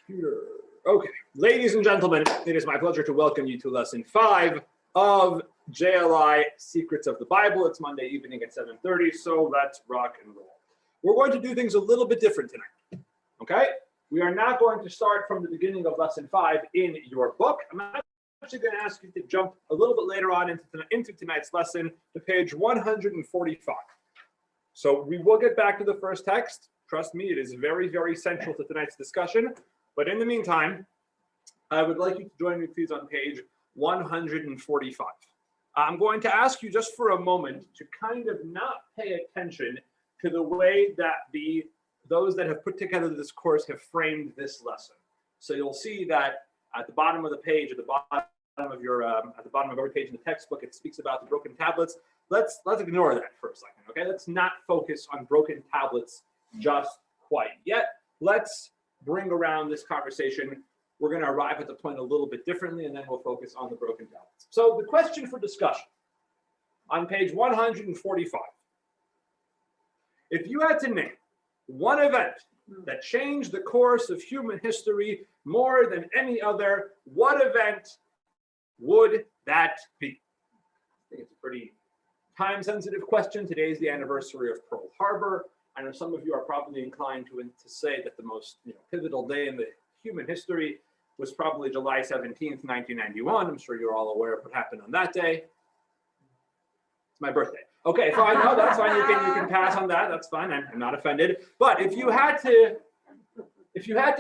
Computer. Okay, ladies and gentlemen, it is my pleasure to welcome you to lesson 5 of JLI Secrets of the Bible. It's Monday evening at 7:30, so let's rock and roll. We're going to do things a little bit different tonight, okay? We are not going to start from the beginning of lesson 5 in your book. I'm actually going to ask you to jump a little bit later on into tonight's lesson to page 145. So we will get back to the first text. Trust me, it is very, very central to tonight's discussion. But in the meantime, I would like you to join me, please, on page 145. I'm going to ask you just for a moment to kind of not pay attention to the way that those that have put together this course have framed this lesson. So you'll see that at the bottom of the page, at the bottom of every page in the textbook, it speaks about the broken tablets. Let's ignore that for a second, okay? Let's not focus on broken tablets just quite yet. Let's bring around this conversation. We're going to arrive at the point a little bit differently, and then we'll focus on the broken tablets. So the question for discussion on page 145. If you had to name one event that changed the course of human history more than any other, what event would that be? I think it's a pretty time-sensitive question. Today is the anniversary of Pearl Harbor. I know some of you are probably inclined to say that the most pivotal day in the human history was probably July 17th, 1991. I'm sure you're all aware of what happened on that day. It's my birthday. Okay, fine. No, that's fine. You can pass on that. That's fine. I'm not offended. But if you had to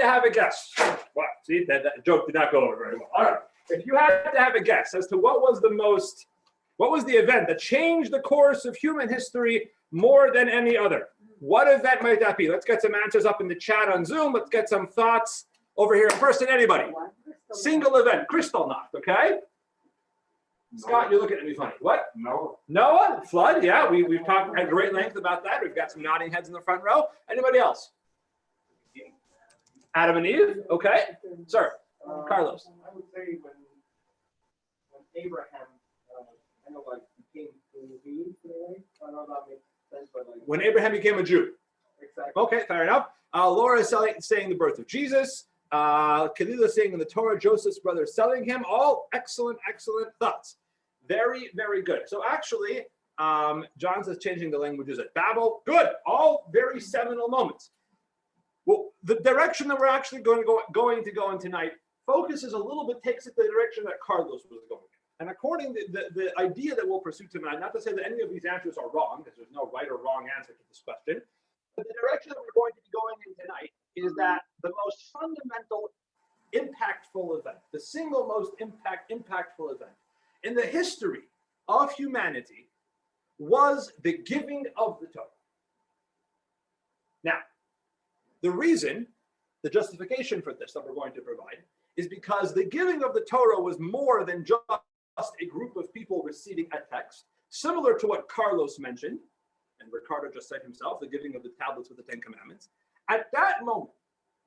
have a guess, wow, see that joke did not go over very well. All right. If you had to have a guess as to what was the event that changed the course of human history more than any other, what event might that be? Let's get some answers up in the chat on Zoom. Let's get some thoughts over here in person. Anybody? Single event. Kristallnacht, okay? Scott, you're looking at me funny. What? Noah. Noah? Flood? Yeah, we've talked at great length about that. We've got some nodding heads in the front row. Anybody else? Adam and Eve? Okay. Sir, Carlos. I would say when Abraham became Eve, I don't know if that makes sense, but when Abraham became a Jew. Exactly. Okay, fair enough. Laura is saying the birth of Jesus. Kalila saying in the Torah, Joseph's brother selling him. All excellent thoughts. Very, very good. So actually, John says changing the languages at Babel. Good. All very seminal moments. Well, the direction that we're actually going to go in tonight focuses a little bit, takes it the direction that Carlos was going. And according to the idea that we'll pursue tonight, not to say that any of these answers are wrong, because there's no right or wrong answer to this question, but the direction that we're going to be going in tonight is that the most fundamental, impactful event, the single most impactful event in the history of humanity was the giving of the Torah. Now, the reason, the justification for this that we're going to provide is because the giving of the Torah was more than just a group of people receiving a text, similar to what Carlos mentioned, and Ricardo just said himself, the giving of the tablets with the Ten Commandments. At that moment,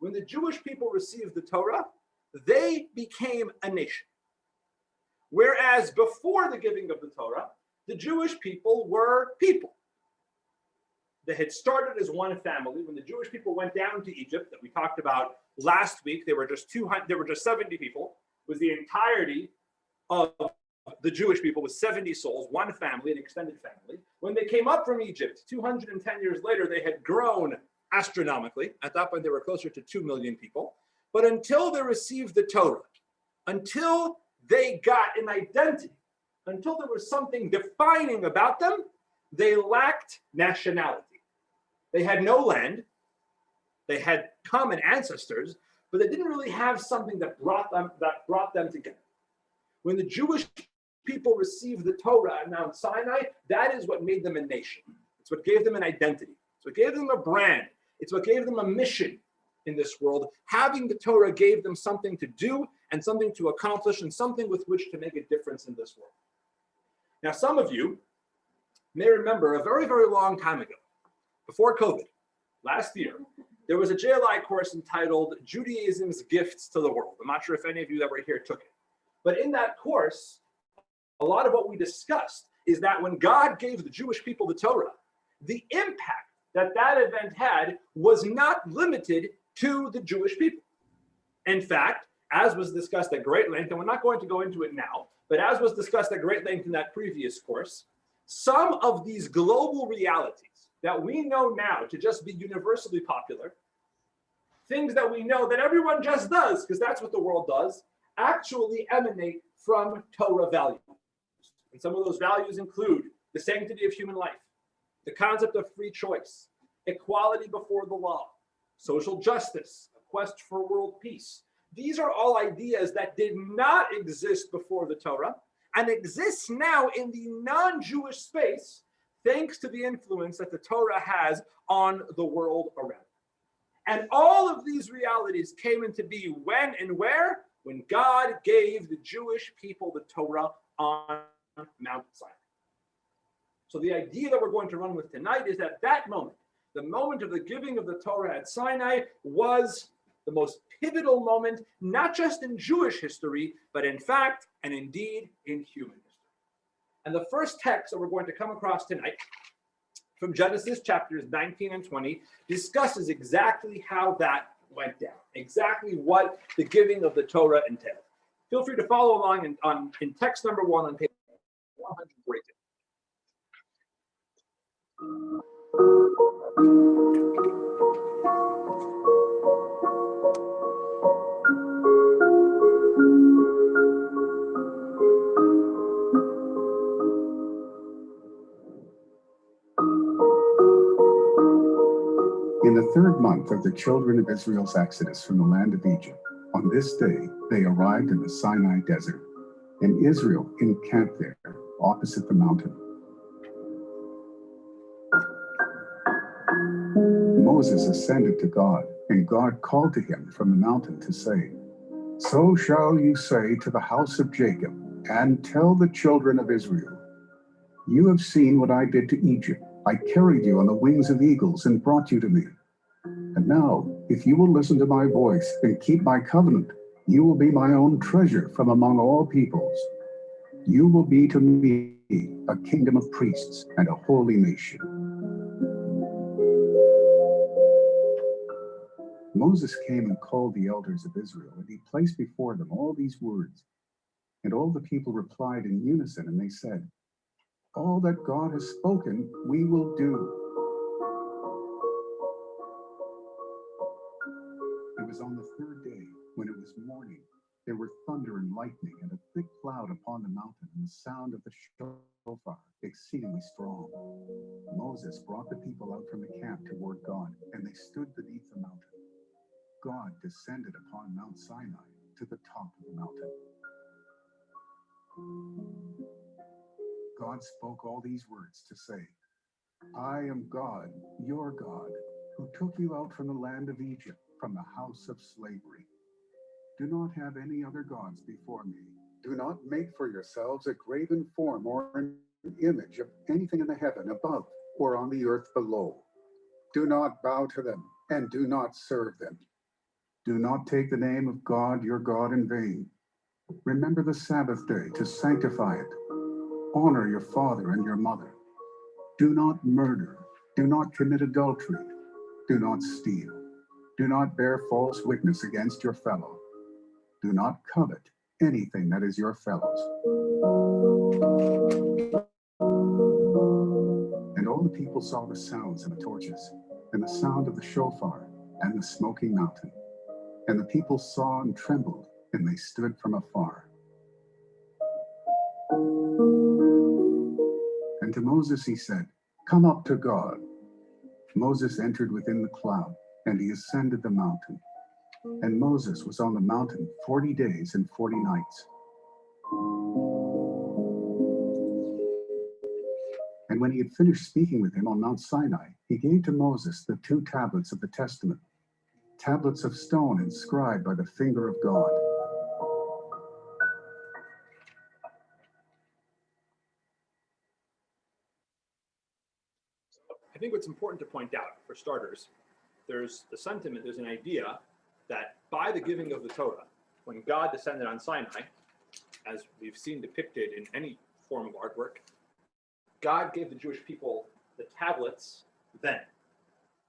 when the Jewish people received the Torah, they became a nation. Whereas before the giving of the Torah, the Jewish people were people. They had started as one family. When the Jewish people went down to Egypt, that we talked about last week, there were just 70 people. It was the entirety of the Jewish people was 70 souls, one family, an extended family. When they came up from Egypt, 210 years later, they had grown astronomically. At that point, they were closer to 2 million people. But until they received the Torah, until they got an identity, until there was something defining about them, they lacked nationality. They had no land. They had common ancestors, but they didn't really have something that brought them together. When the Jewish people received the Torah at Mount Sinai, that is what made them a nation. It's what gave them an identity. It's what gave them a brand. It's what gave them a mission in this world. Having the Torah gave them something to do and something to accomplish and something with which to make a difference in this world. Now, some of you may remember a very, very long time ago, before COVID, last year, there was a JLI course entitled Judaism's Gifts to the World. I'm not sure if any of you that were here took it. But in that course, a lot of what we discussed is that when God gave the Jewish people the Torah, the impact that event had was not limited to the Jewish people. In fact, as was discussed at great length, and we're not going to go into it now, but as was discussed at great length in that previous course, some of these global realities that we know now to just be universally popular, things that we know that everyone just does, because that's what the world does, actually emanate from Torah values. And some of those values include the sanctity of human life, the concept of free choice, equality before the law, social justice, a quest for world peace. These are all ideas that did not exist before the Torah and exist now in the non-Jewish space thanks to the influence that the Torah has on the world around. And all of these realities came into being when and where? When God gave the Jewish people the Torah on Mount Sinai. So the idea that we're going to run with tonight is that that moment, the moment of the giving of the Torah at Sinai, was the most pivotal moment, not just in Jewish history, but in fact, and indeed, in human history. And the first text that we're going to come across tonight, from Genesis chapters 19 and 20, discusses exactly how that went down, exactly what the giving of the Torah entailed. Feel free to follow along in text number 1 on page 142. In the 3rd month of the children of Israel's exodus from the land of Egypt, on this day they arrived in the Sinai desert, and Israel encamped there, opposite the mountain. Moses ascended to God, and God called to him from the mountain to say, "So shall you say to the house of Jacob, and tell the children of Israel, you have seen what I did to Egypt. I carried you on the wings of eagles and brought you to me. And now, if you will listen to my voice and keep my covenant, you will be my own treasure from among all peoples. You will be to me a kingdom of priests and a holy nation." Moses came and called the elders of Israel, and he placed before them all these words. And all the people replied in unison, and they said, "All that God has spoken, we will do." It was on the 3rd day, when it was morning, there were thunder and lightning and a thick cloud upon the mountain, and the sound of the shofar exceedingly strong. Moses brought the people out from the camp toward God, and they stood beneath the mountain. God descended upon Mount Sinai to the top of the mountain. God spoke all these words to say, "I am God, your God, who took you out from the land of Egypt, from the house of slavery. Do not have any other gods before me. Do not make for yourselves a graven form or an image of anything in the heaven above or on the earth below. Do not bow to them and do not serve them. Do not take the name of God, your God, in vain. Remember the Sabbath day to sanctify it. Honor your father and your mother. Do not murder. Do not commit adultery. Do not steal. Do not bear false witness against your fellow. Do not covet anything that is your fellow's." And all the people saw the sounds of the torches, and the sound of the shofar, and the smoking mountain. And the people saw and trembled, and they stood from afar. And to Moses he said, "Come up to God." Moses entered within the cloud, and he ascended the mountain. And Moses was on the mountain 40 days and 40 nights. And when he had finished speaking with him on Mount Sinai, he gave to Moses the 2 tablets of the testament, tablets of stone inscribed by the finger of God. I think what's important to point out, for starters, there's the sentiment, there's an idea that by the giving of the Torah, when God descended on Sinai, as we've seen depicted in any form of artwork, God gave the Jewish people the tablets then.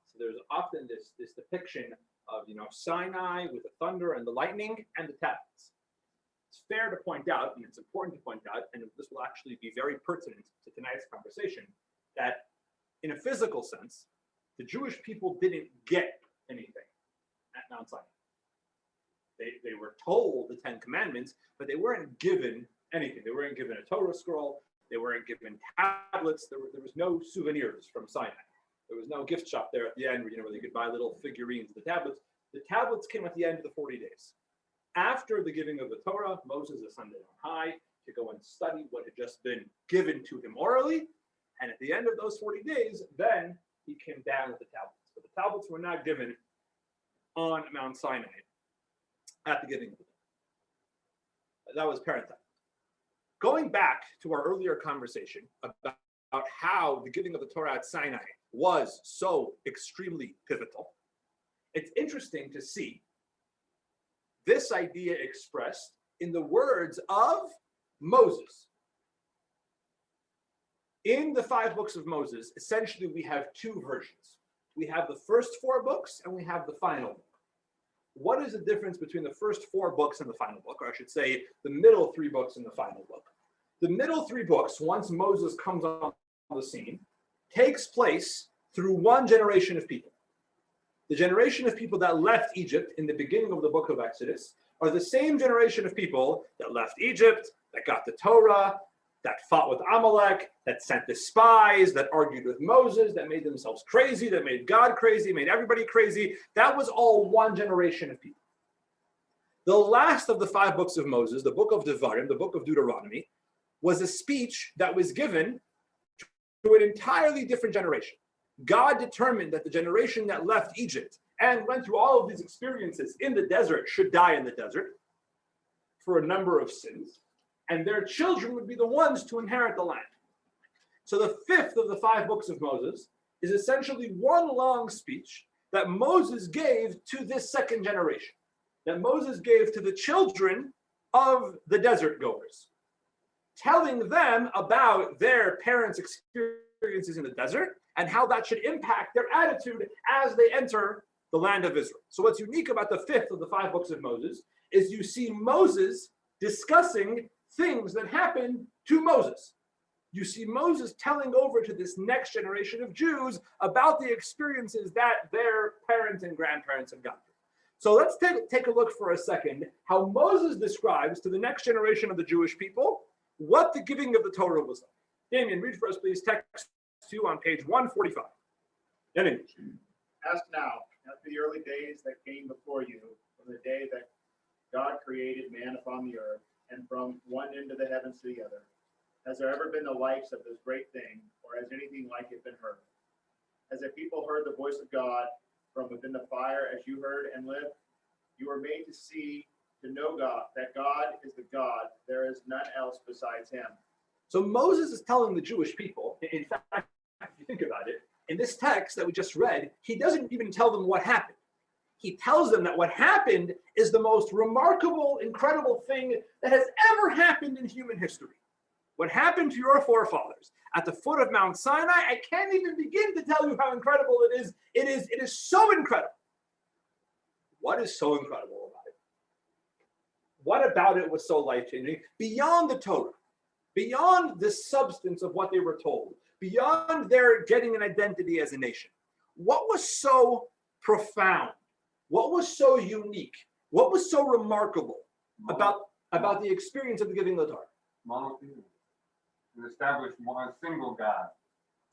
So there's often this depiction Sinai with the thunder and the lightning and the tablets. It's fair to point out, and it's important to point out, and this will actually be very pertinent to tonight's conversation, that in a physical sense, the Jewish people didn't get anything at Mount Sinai. They were told the 10 Commandments, but they weren't given anything. They weren't given a Torah scroll. They weren't given tablets. There was no souvenirs from Sinai. There was no gift shop there at the end where they could buy little figurines of the tablets. The tablets came at the end of the 40 days. After the giving of the Torah, Moses ascended on high to go and study what had just been given to him orally. And at the end of those 40 days, then he came down with the tablets. But the tablets were not given on Mount Sinai at the giving of the Torah. That was parent time. Going back to our earlier conversation about how the giving of the Torah at Sinai was so extremely pivotal, it's interesting to see this idea expressed in the words of Moses. In the 5 books of Moses, essentially we have 2 versions. We have the first 4 books and we have the final book. What is the difference between the first 4 books and the final book, or I should say the middle 3 books and the final book? The middle 3 books, once Moses comes on the scene, takes place through one generation of people. The generation of people that left Egypt in the beginning of the book of Exodus are the same generation of people that left Egypt, that got the Torah, that fought with Amalek, that sent the spies, that argued with Moses, that made themselves crazy, that made God crazy, made everybody crazy. That was all one generation of people. The last of the 5 books of Moses, the book of Devarim, the book of Deuteronomy, was a speech that was given to an entirely different generation. God determined that the generation that left Egypt and went through all of these experiences in the desert should die in the desert for a number of sins, and their children would be the ones to inherit the land. So the 5th of the 5 books of Moses is essentially one long speech that Moses gave to this second generation, that Moses gave to the children of the desert goers, telling them about their parents' experiences in the desert and how that should impact their attitude as they enter the land of Israel. So what's unique about the 5th of the 5 books of Moses is you see Moses discussing things that happened to Moses. You see Moses telling over to this next generation of Jews about the experiences that their parents and grandparents had gone through. So let's take a look for a second how Moses describes to the next generation of the Jewish people what the giving of the Torah was like. Damien, read for us, please, text 2 on page 145. Damien. Ask now, after the early days that came before you, from the day that God created man upon the earth, and from one end of the heavens to the other, has there ever been the likes of this great thing, or has anything like it been heard? Has a people heard the voice of God from within the fire as you heard and lived? You were made to see, to know God, that God is the God, there is none else besides him. So Moses is telling the Jewish people, in fact, if you think about it, in this text that we just read, he doesn't even tell them what happened. He tells them that what happened is the most remarkable, incredible thing that has ever happened in human history. What happened to your forefathers at the foot of Mount Sinai, I can't even begin to tell you how incredible it is. It is so incredible. What is so incredible about it? What about it was so life-changing? Beyond the Torah, beyond the substance of what they were told, beyond their getting an identity as a nation, what was so profound? What was so unique? What was so remarkable about the experience of the giving of the Torah? Monotheism. To establish one single God.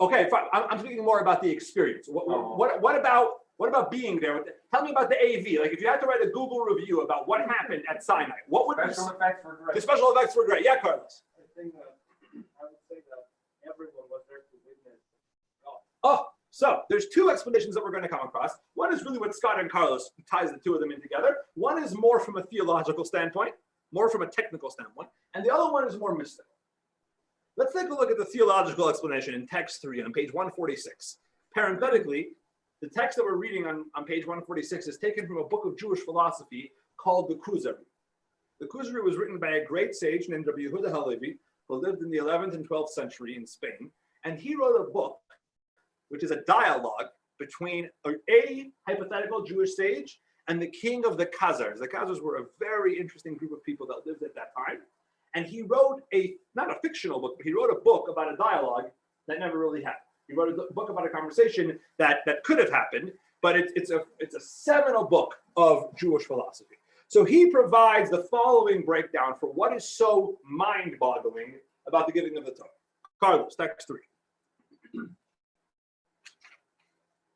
Okay, fine. I'm speaking more about the experience. What about being there? Tell me about the AV. Like if you had to write a Google review about what happened at Sinai, what would Special effects were great. the special effects were great? Yeah, Carlos. I think I would say that everyone was there to witness God. Oh, so there's 2 explanations that we're going to come across. One is really what Scott and Carlos ties the 2 of them in together. One is more from a theological standpoint, more from a technical standpoint, and the other one is more mystical. Let's take a look at the theological explanation in text 3 on page 146. Parenthetically, the text that we're reading on page 146 is taken from a book of Jewish philosophy called the Kuzari. The Kuzari was written by a great sage named Rabbi Yehuda Halevi, who lived in the 11th and 12th century in Spain, and he wrote a book which is a dialogue between a hypothetical Jewish sage and the king of the Khazars. The Khazars were a very interesting group of people that lived at that time. And he wrote not a fictional book, but he wrote a book about a dialogue that never really happened. He wrote a book about a conversation that could have happened, but it's a seminal book of Jewish philosophy. So he provides the following breakdown for what is so mind-boggling about the giving of the Torah. Carlos, text 3.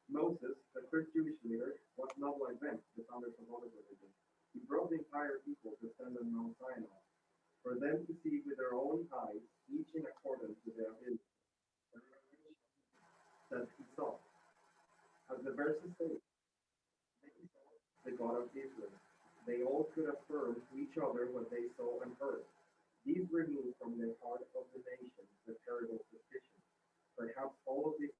Moses, the first Jewish leader, was not like them, the founders of other religions. He brought the entire people to stand on Mount Sinai, for them to see with their own eyes, each in accordance with their ability, the revelation that he saw. As the verses say, they saw the God of Israel. They all could affirm to each other what they saw and heard. These removed from the heart of the nation the terrible suspicion. Perhaps all of this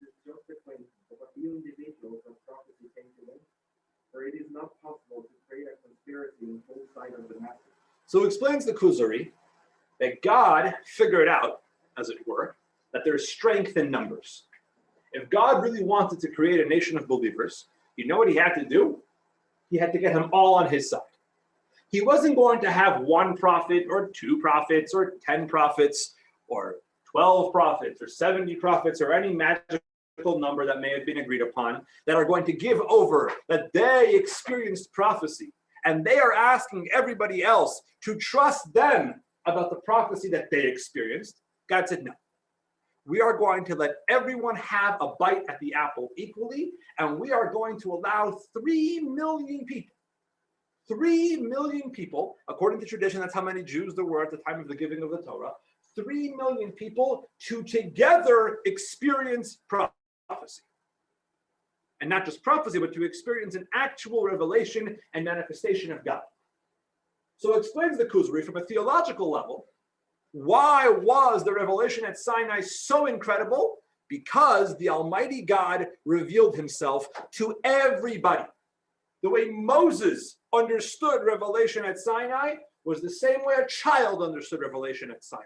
is just a coincidence of a few individuals of prophecy came to them, for it is not possible to create a conspiracy in full sight of the masses. So explains the Kuzari that God figured out, as it were, that there's strength in numbers. If God really wanted to create a nation of believers, you know what he had to do? He had to get them all on his side. He wasn't going to have one prophet or two prophets or 10 prophets or 12 prophets or 70 prophets or any magical number that may have been agreed upon that are going to give over that they experienced prophecy. And they are asking everybody else to trust them about the prophecy that they experienced. God said, no. We are going to let everyone have a bite at the apple equally, and we are going to allow 3 million people, 3 million people, according to tradition, that's how many Jews there were at the time of the giving of the Torah, 3 million people to together experience prophecy. And not just prophecy, but to experience an actual revelation and manifestation of God. So it explains the Kuzari from a theological level. Why was the revelation at Sinai so incredible? Because the Almighty God revealed himself to everybody. The way Moses understood revelation at Sinai was the same way a child understood revelation at Sinai.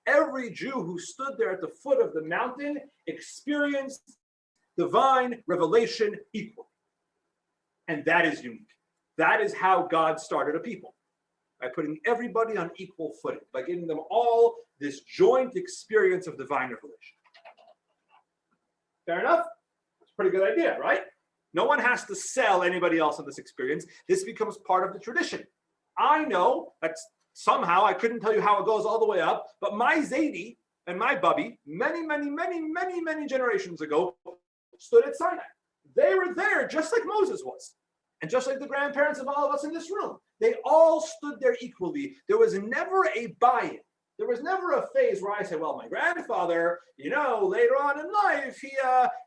Every Jew who stood there at the foot of the mountain experienced divine revelation equally. And that is unique. That is how God started a people. By putting everybody on equal footing, by giving them all this joint experience of divine revelation. Fair enough? It's a pretty good idea, right? No one has to sell anybody else on this experience. This becomes part of the tradition. I know that somehow, I couldn't tell you how it goes all the way up, but my Zaidi and my Bubby, many generations ago, stood at Sinai. They were there just like Moses was. And just like the grandparents of all of us in this room, they all stood there equally. There was never a buy-in. There was never a phase where I said, well, my grandfather, later on in life,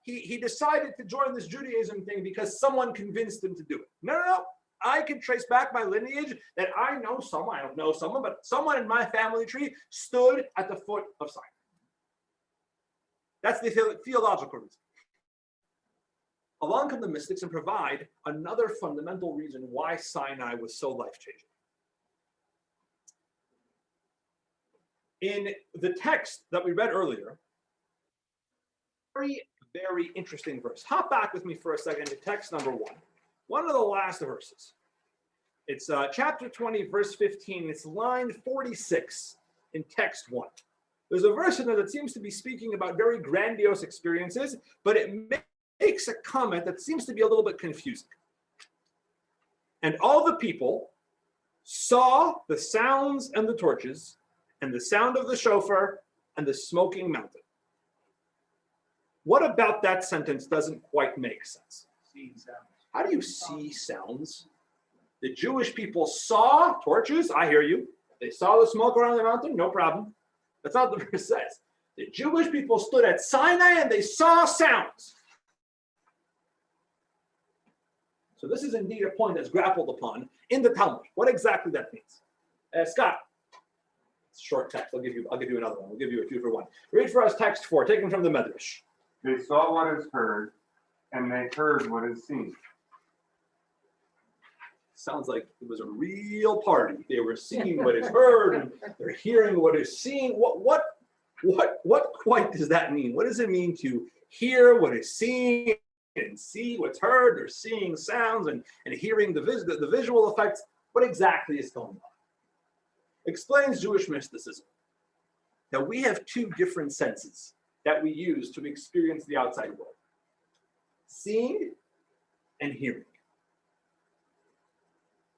he decided to join this Judaism thing because someone convinced him to do it. No. I can trace back my lineage that I know someone, I don't know someone, but someone in my family tree stood at the foot of Sinai. That's the theological reason. Along come the mystics and provide another fundamental reason why Sinai was so life-changing. In the text that we read earlier, very interesting verse. Hop back with me for a second to text number 1 of the last verses. It's chapter 20, verse 15. It's line 46 in text 1. There's a verse in there that seems to be speaking about very grandiose experiences, but it makes a comment that seems to be a little bit confusing. And all the people saw the sounds and the torches and the sound of the shofar and the smoking mountain. What about that sentence doesn't quite make sense? How do you see sounds? The Jewish people saw torches. I hear you. They saw the smoke around the mountain. No problem. That's not what the verse says. The Jewish people stood at Sinai and they saw sounds. So this is indeed a point that's grappled upon in the Talmud. What exactly that means? Scott, it's short text. I'll give you another one. We'll give you a 2 for 1. Read for us text 4, taken from the Medrash. They saw what is heard, and they heard what is seen. Sounds like it was a real party. They were seeing what is heard, and they're hearing what is seen. What quite does that mean? What does it mean to hear what is seen and see what's heard, or seeing sounds and hearing the visual effects. What exactly is going on? Explains Jewish mysticism that we have two different senses that we use to experience the outside world: seeing and hearing.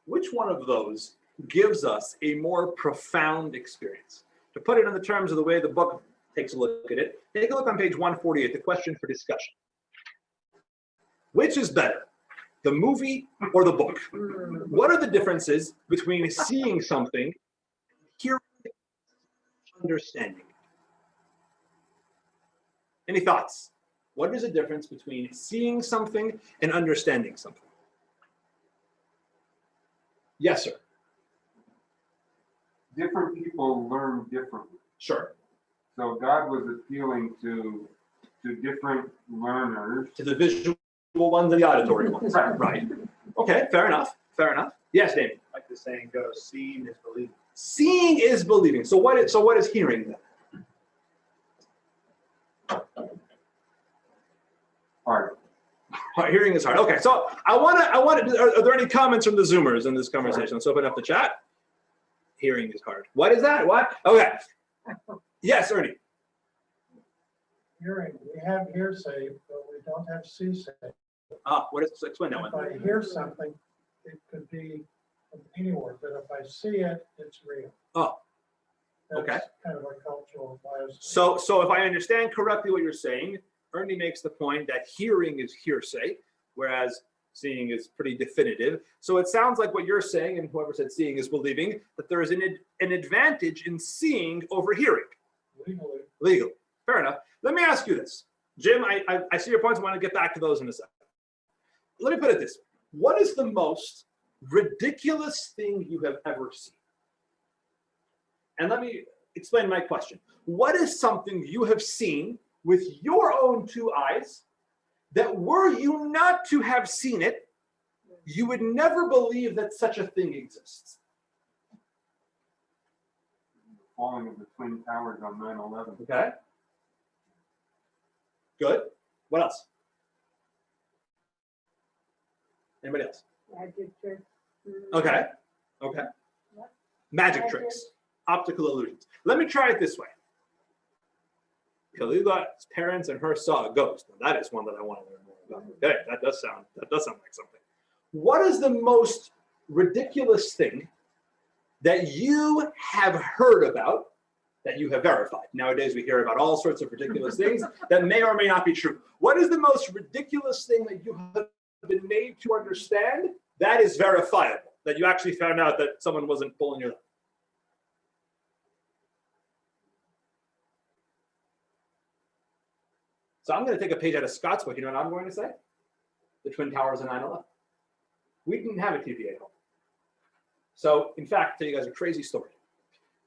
Which one of those gives us a more profound experience? To put it in the terms of the way the book takes a look at it, take a look on page 148, the question for discussion. Which is better, the movie or the book? What are the differences between seeing something, hearing, understanding? Any thoughts? What is the difference between seeing something and understanding something? Yes, sir. Different people learn differently. Sure. So God was appealing to different learners. To the visual ones and the auditory ones. Right. Okay, fair enough. Fair enough. Yes, David. Like the saying goes, seeing is believing. Seeing is believing. So what is hearing then? Hard. Hearing is hard. Okay, so are there any comments from the Zoomers in this conversation? Let's open up the chat. Hearing is hard. What is that? What? Okay. Yes, Ernie. Hearing, we have hearsay, but we don't have see-say. What is, explain that If one. I hear something, it could be from anywhere, but if I see it, it's real. Oh, okay. That's kind of a cultural bias. So if I understand correctly what you're saying, Ernie makes the point that hearing is hearsay, whereas seeing is pretty definitive. So it sounds like what you're saying, and whoever said seeing is believing, that there is an advantage in seeing over hearing. Legally, Legal. Fair enough. Let me ask you this. Jim, I see your points. I want to get back to those in a second. Let me put it this way. What is the most ridiculous thing you have ever seen? And let me explain my question. What is something you have seen with your own two eyes that were you not to have seen it, you would never believe that such a thing exists? Falling of the Twin Towers on 9/11. Okay. Good. What else? Anybody else? Magic tricks. Okay. Okay. What? Magic tricks, optical illusions. Let me try it this way. Kalila's parents and her saw a ghost. Now that is one that I want to learn more about. Okay, that does sound like something. What is the most ridiculous thing that you have heard about that you have verified? Nowadays we hear about all sorts of ridiculous things that may or may not be true. What is the most ridiculous thing that you have been made to understand that is verifiable, that you actually found out that someone wasn't pulling your leg? So I'm going to take a page out of Scott's book. You know what I'm going to say? The Twin Towers and 9/11. We didn't have a TV at home. So in fact, I'll tell you guys a crazy story.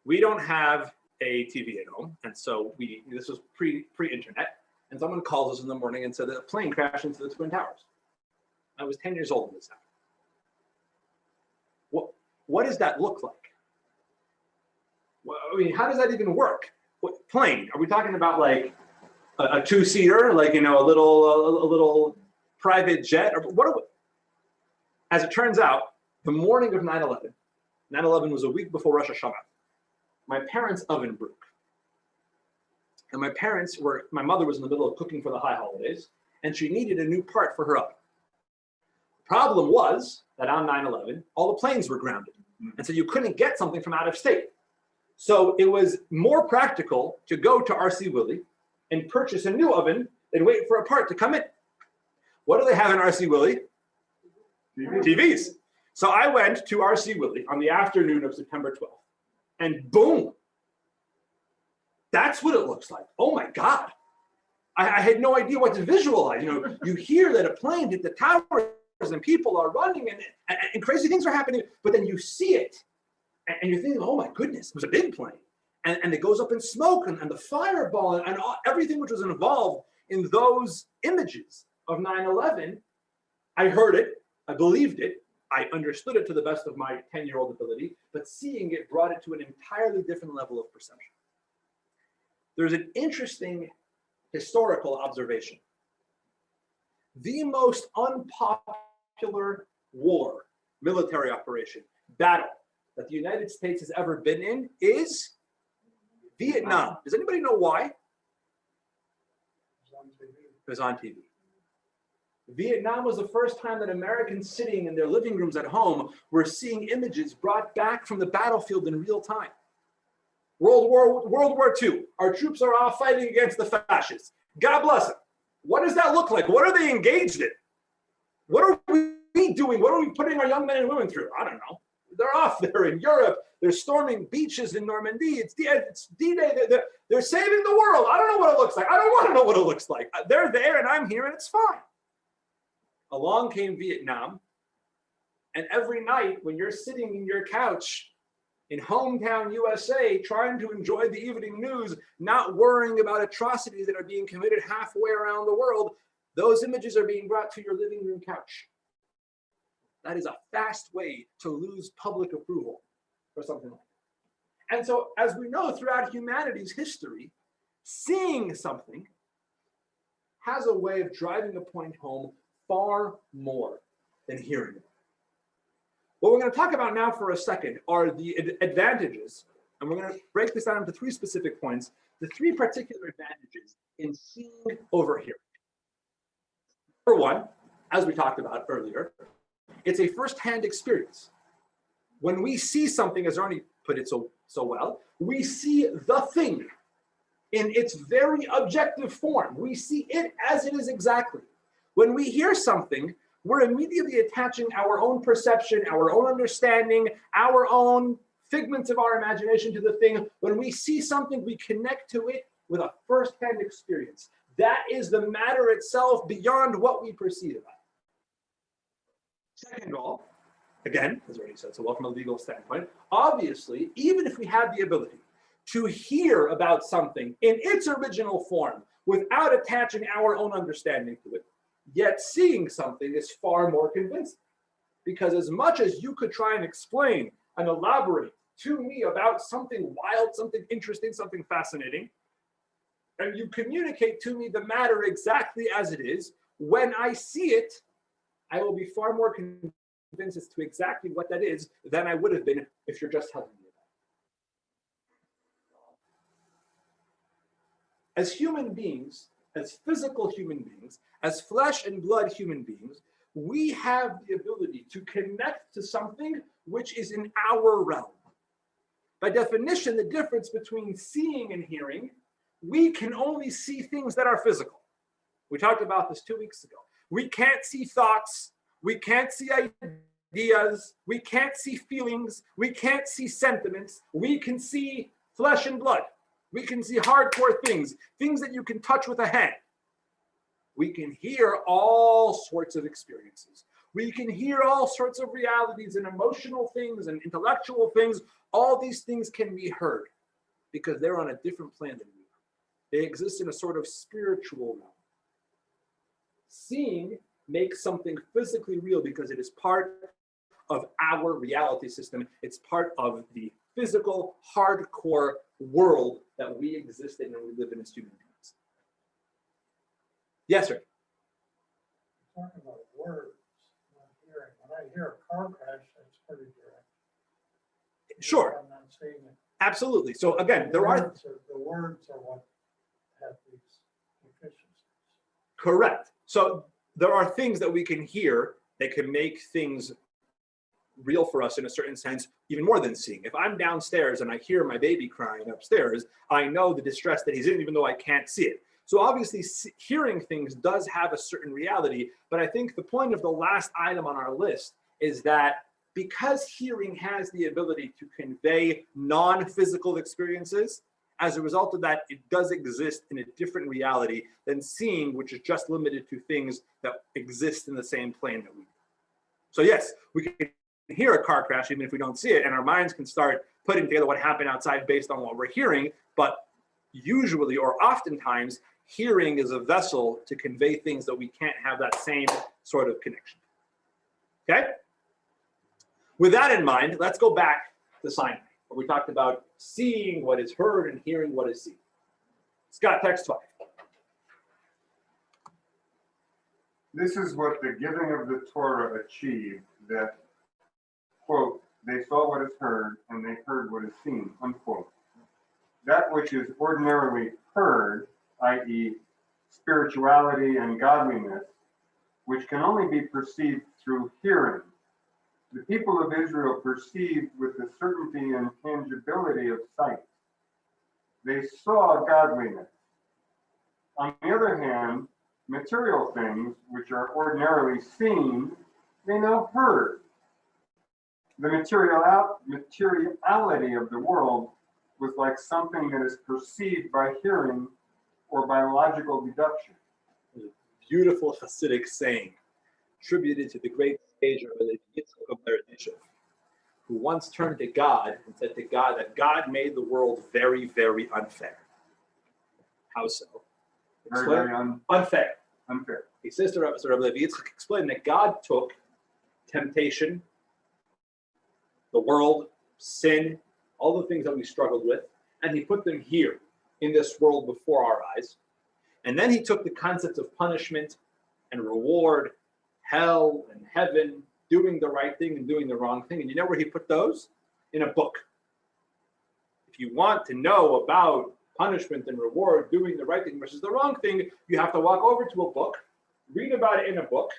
We don't have a TV at home. And so this was pre-internet. And someone calls us in the morning and said that a plane crashed into the Twin Towers. I was 10 years old when this happened. What does that look like? Well, I mean, how does that even work? What plane? Are we talking about like a two-seater, like, you know, a little private jet? Or what? As it turns out, the morning of 9/11, 9/11 was a week before Rosh Hashanah. My parents' oven broke. And my mother was in the middle of cooking for the high holidays, and she needed a new part for her oven. The problem was that on 9/11, all the planes were grounded. And so you couldn't get something from out of state. So it was more practical to go to RC Willey and purchase a new oven than wait for a part to come in. What do they have in RC Willey? TVs. So I went to RC Willey on the afternoon of September 12th, and boom, that's what it looks like. Oh my God. I had no idea what to visualize. You know, you hear that a plane hit the towers and people are running and crazy things are happening, but then you see it and you're thinking, oh my goodness, it was a big plane. And it goes up in smoke and the fireball and everything which was involved in those images of 9/11. I heard it, I believed it, I understood it to the best of my 10-year-old ability, but seeing it brought it to an entirely different level of perception. There's an interesting historical observation The most unpopular war, military operation, battle that the United States has ever been in is Vietnam. Does anybody know why? It's on TV. It was on TV. Vietnam was the first time that Americans sitting in their living rooms at home were seeing images brought back from the battlefield in real time. World War II, our troops are off fighting against the fascists. God bless them. What does that look like? What are they engaged in? What are we doing? What are we putting our young men and women through? I don't know. They're off there in Europe. They're storming beaches in Normandy. It's D-Day. They're saving the world. I don't know what it looks like. I don't want to know what it looks like. They're there and I'm here and it's fine. Along came Vietnam. And every night when you're sitting in your couch in hometown USA, trying to enjoy the evening news, not worrying about atrocities that are being committed halfway around the world, those images are being brought to your living room couch. That is a fast way to lose public approval for something like that. And so, as we know throughout humanity's history, seeing something has a way of driving a point home far more than hearing it. What we're going to talk about now for a second are the advantages, and we're going to break this down into three specific points, the three particular advantages in seeing over hearing. Number one, as we talked about earlier, it's a first-hand experience. When we see something, as Arnie put it so well, we see the thing in its very objective form. We see it as it is exactly. When we hear something, we're immediately attaching our own perception, our own understanding, our own figments of our imagination to the thing. When we see something, we connect to it with a first-hand experience. That is the matter itself beyond what we perceive about it. Second of all, again, as already said, so well from a legal standpoint, obviously, even if we had the ability to hear about something in its original form without attaching our own understanding to it, yet seeing something is far more convincing. Because as much as you could try and explain and elaborate to me about something wild, something interesting, something fascinating, and you communicate to me the matter exactly as it is, when I see it, I will be far more convinced as to exactly what that is than I would have been if you're just telling me about it. As human beings, as physical human beings, as flesh and blood human beings, we have the ability to connect to something which is in our realm. By definition, the difference between seeing and hearing, we can only see things that are physical. We talked about this 2 weeks ago. We can't see thoughts. We can't see ideas. We can't see feelings. We can't see sentiments. We can see flesh and blood. We can see hardcore things, things that you can touch with a hand. We can hear all sorts of experiences. We can hear all sorts of realities and emotional things and intellectual things. All these things can be heard because they're on a different plane than we are. They exist in a sort of spiritual realm. Seeing makes something physically real because it is part of our reality system. It's part of the physical, hardcore world that we exist in and we live in as human beings. Yes, sir. Talking about words, not hearing. When I hear a car crash, that's pretty direct. Sure. I'm not seeing it. Absolutely. So again, the words are what have these deficiencies. Correct. So there are things that we can hear that can make things real for us in a certain sense, even more than seeing. If I'm downstairs and I hear my baby crying upstairs, I know the distress that he's in, even though I can't see it. So obviously hearing things does have a certain reality, but I think the point of the last item on our list is that because hearing has the ability to convey non-physical experiences, as a result of that, it does exist in a different reality than seeing, which is just limited to things that exist in the same plane that we do. So yes, we can hear a car crash even if we don't see it, and our minds can start putting together what happened outside based on what we're hearing, but usually or oftentimes, hearing is a vessel to convey things that we can't have that same sort of connection. Okay? With that in mind, let's go back to Sinai, where we talked about seeing what is heard and hearing what is seen. Scott, text 5. This is what the giving of the Torah achieved, that, quote, they saw what is heard and they heard what is seen, unquote. That which is ordinarily heard, i.e., spirituality and godliness, which can only be perceived through hearing. The people of Israel perceived with the certainty and tangibility of sight. They saw godliness. On the other hand, material things, which are ordinarily seen, they now heard. The materiality of the world was like something that is perceived by hearing or by logical deduction. Beautiful Hasidic saying, attributed to the great sage Rabbi Yitzchak of Berdichev, who once turned to God and said to God that God made the world very, very unfair. How so? Very Unfair. unfair. He says to Rabbi Yitzchak, explain that God took temptation, the world, sin, all the things that we struggled with, and he put them here in this world before our eyes. And then he took the concepts of punishment and reward, hell and heaven, doing the right thing and doing the wrong thing. And you know where he put those? In a book. If you want to know about punishment and reward, doing the right thing versus the wrong thing, you have to walk over to a book, read about it in a book,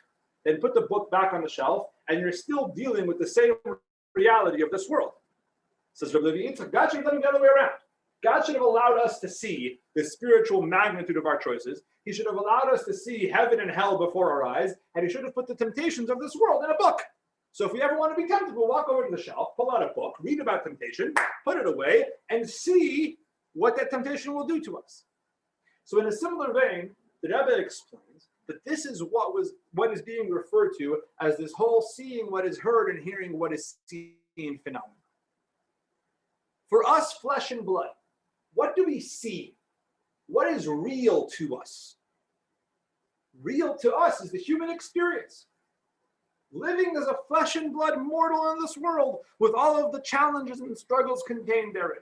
then put the book back on the shelf, and you're still dealing with the same reality of this world. Says Rabbi Yitzchak, God should have done it the other way around. God should have allowed us to see the spiritual magnitude of our choices. He should have allowed us to see heaven and hell before our eyes, and he should have put the temptations of this world in a book. So if we ever want to be tempted, we'll walk over to the shelf, pull out a book, read about temptation, put it away, and see what that temptation will do to us. So in a similar vein, the Rebbe explains that this is what is being referred to as this whole seeing what is heard and hearing what is seen phenomenon. For us, flesh and blood, what do we see? What is real to us? Real to us is the human experience. Living as a flesh and blood mortal in this world with all of the challenges and struggles contained therein.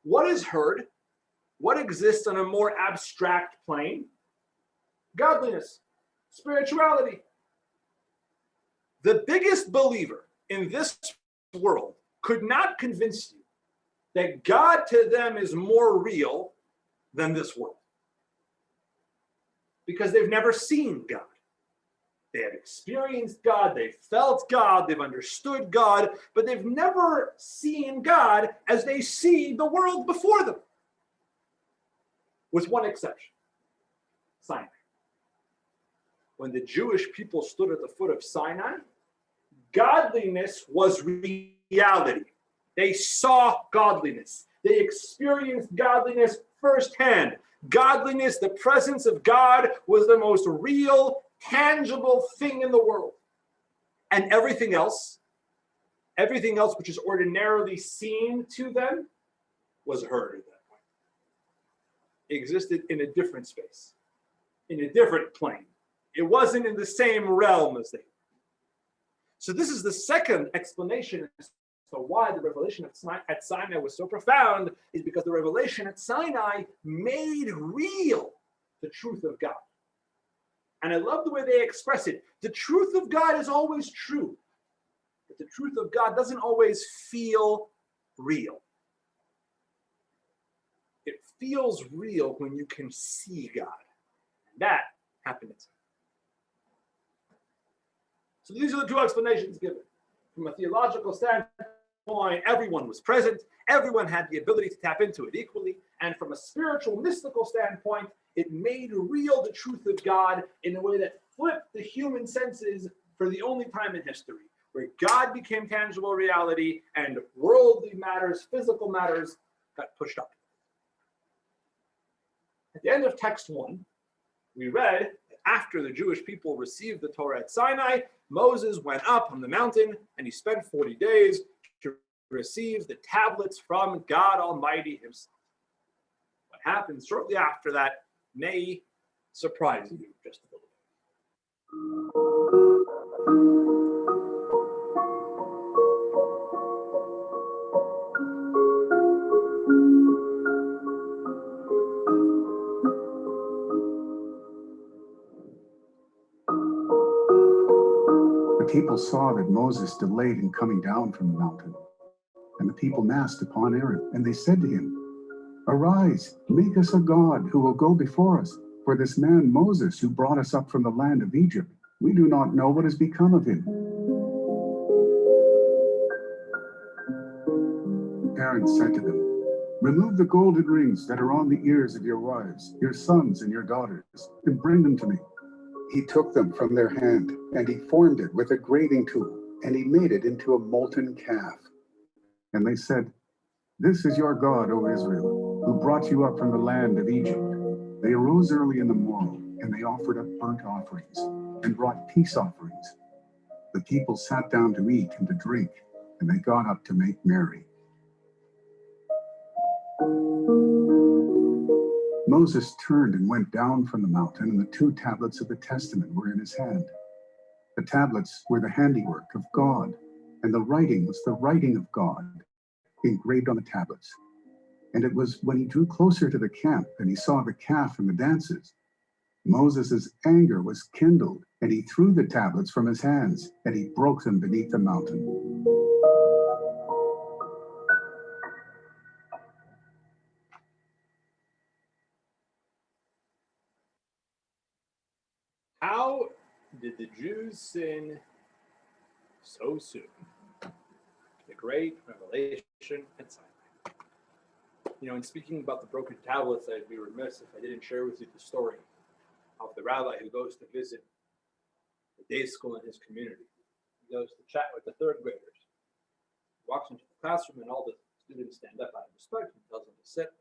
What is heard? What exists on a more abstract plane? Godliness, spirituality. The biggest believer in this world could not convince you that God to them is more real than this world. Because they've never seen God. They have experienced God, they've felt God, they've understood God, but they've never seen God as they see the world before them. With one exception, Sinai. When the Jewish people stood at the foot of Sinai, godliness was reality. They saw godliness. They experienced godliness firsthand. Godliness, the presence of God, was the most real, tangible thing in the world. And everything else which is ordinarily seen to them, was heard at that point. It existed in a different space, in a different plane. It wasn't in the same realm as they were. So this is the second explanation as to why the revelation at Sinai was so profound, is because the revelation at Sinai made real the truth of God. And I love the way they express it. The truth of God is always true, but the truth of God doesn't always feel real. It feels real when you can see God. And that happened at Sinai. So these are the two explanations given. From a theological standpoint, everyone was present. Everyone had the ability to tap into it equally. And from a spiritual, mystical standpoint, it made real the truth of God in a way that flipped the human senses for the only time in history, where God became tangible reality and worldly matters, physical matters, got pushed up. At the end of text 1, we read that after the Jewish people received the Torah at Sinai, Moses went up on the mountain and he spent 40 days to receive the tablets from God Almighty himself. What happens shortly after that may surprise you just a little bit. people saw that Moses delayed in coming down from the mountain, and the people massed upon Aaron, and they said to him, "Arise, make us a god who will go before us. For this man Moses, who brought us up from the land of Egypt, we do not know what has become of him." Aaron said to them, "Remove the golden rings that are on the ears of your wives, your sons and your daughters, and bring them to me." He took them from their hand, and he formed it with a graving tool, and he made it into a molten calf. And they said, "This is your God, O Israel, who brought you up from the land of Egypt." They arose early in the morrow, and they offered up burnt offerings, and brought peace offerings. The people sat down to eat and to drink, and they got up to make merry. Moses turned and went down from the mountain, and the 2 tablets of the testament were in his hand. The tablets were the handiwork of God, and the writing was the writing of God, engraved on the tablets. And it was when he drew closer to the camp and he saw the calf and the dances, Moses' anger was kindled, and he threw the tablets from his hands, and he broke them beneath the mountain. How did the Jews sin so soon? The great revelation at Sinai. In speaking about the broken tablets, I'd be remiss if I didn't share with you the story of the rabbi who goes to visit the day school in his community. He goes to chat with the 3rd graders. He walks into the classroom, and all the students stand up out of respect and tells them to sit.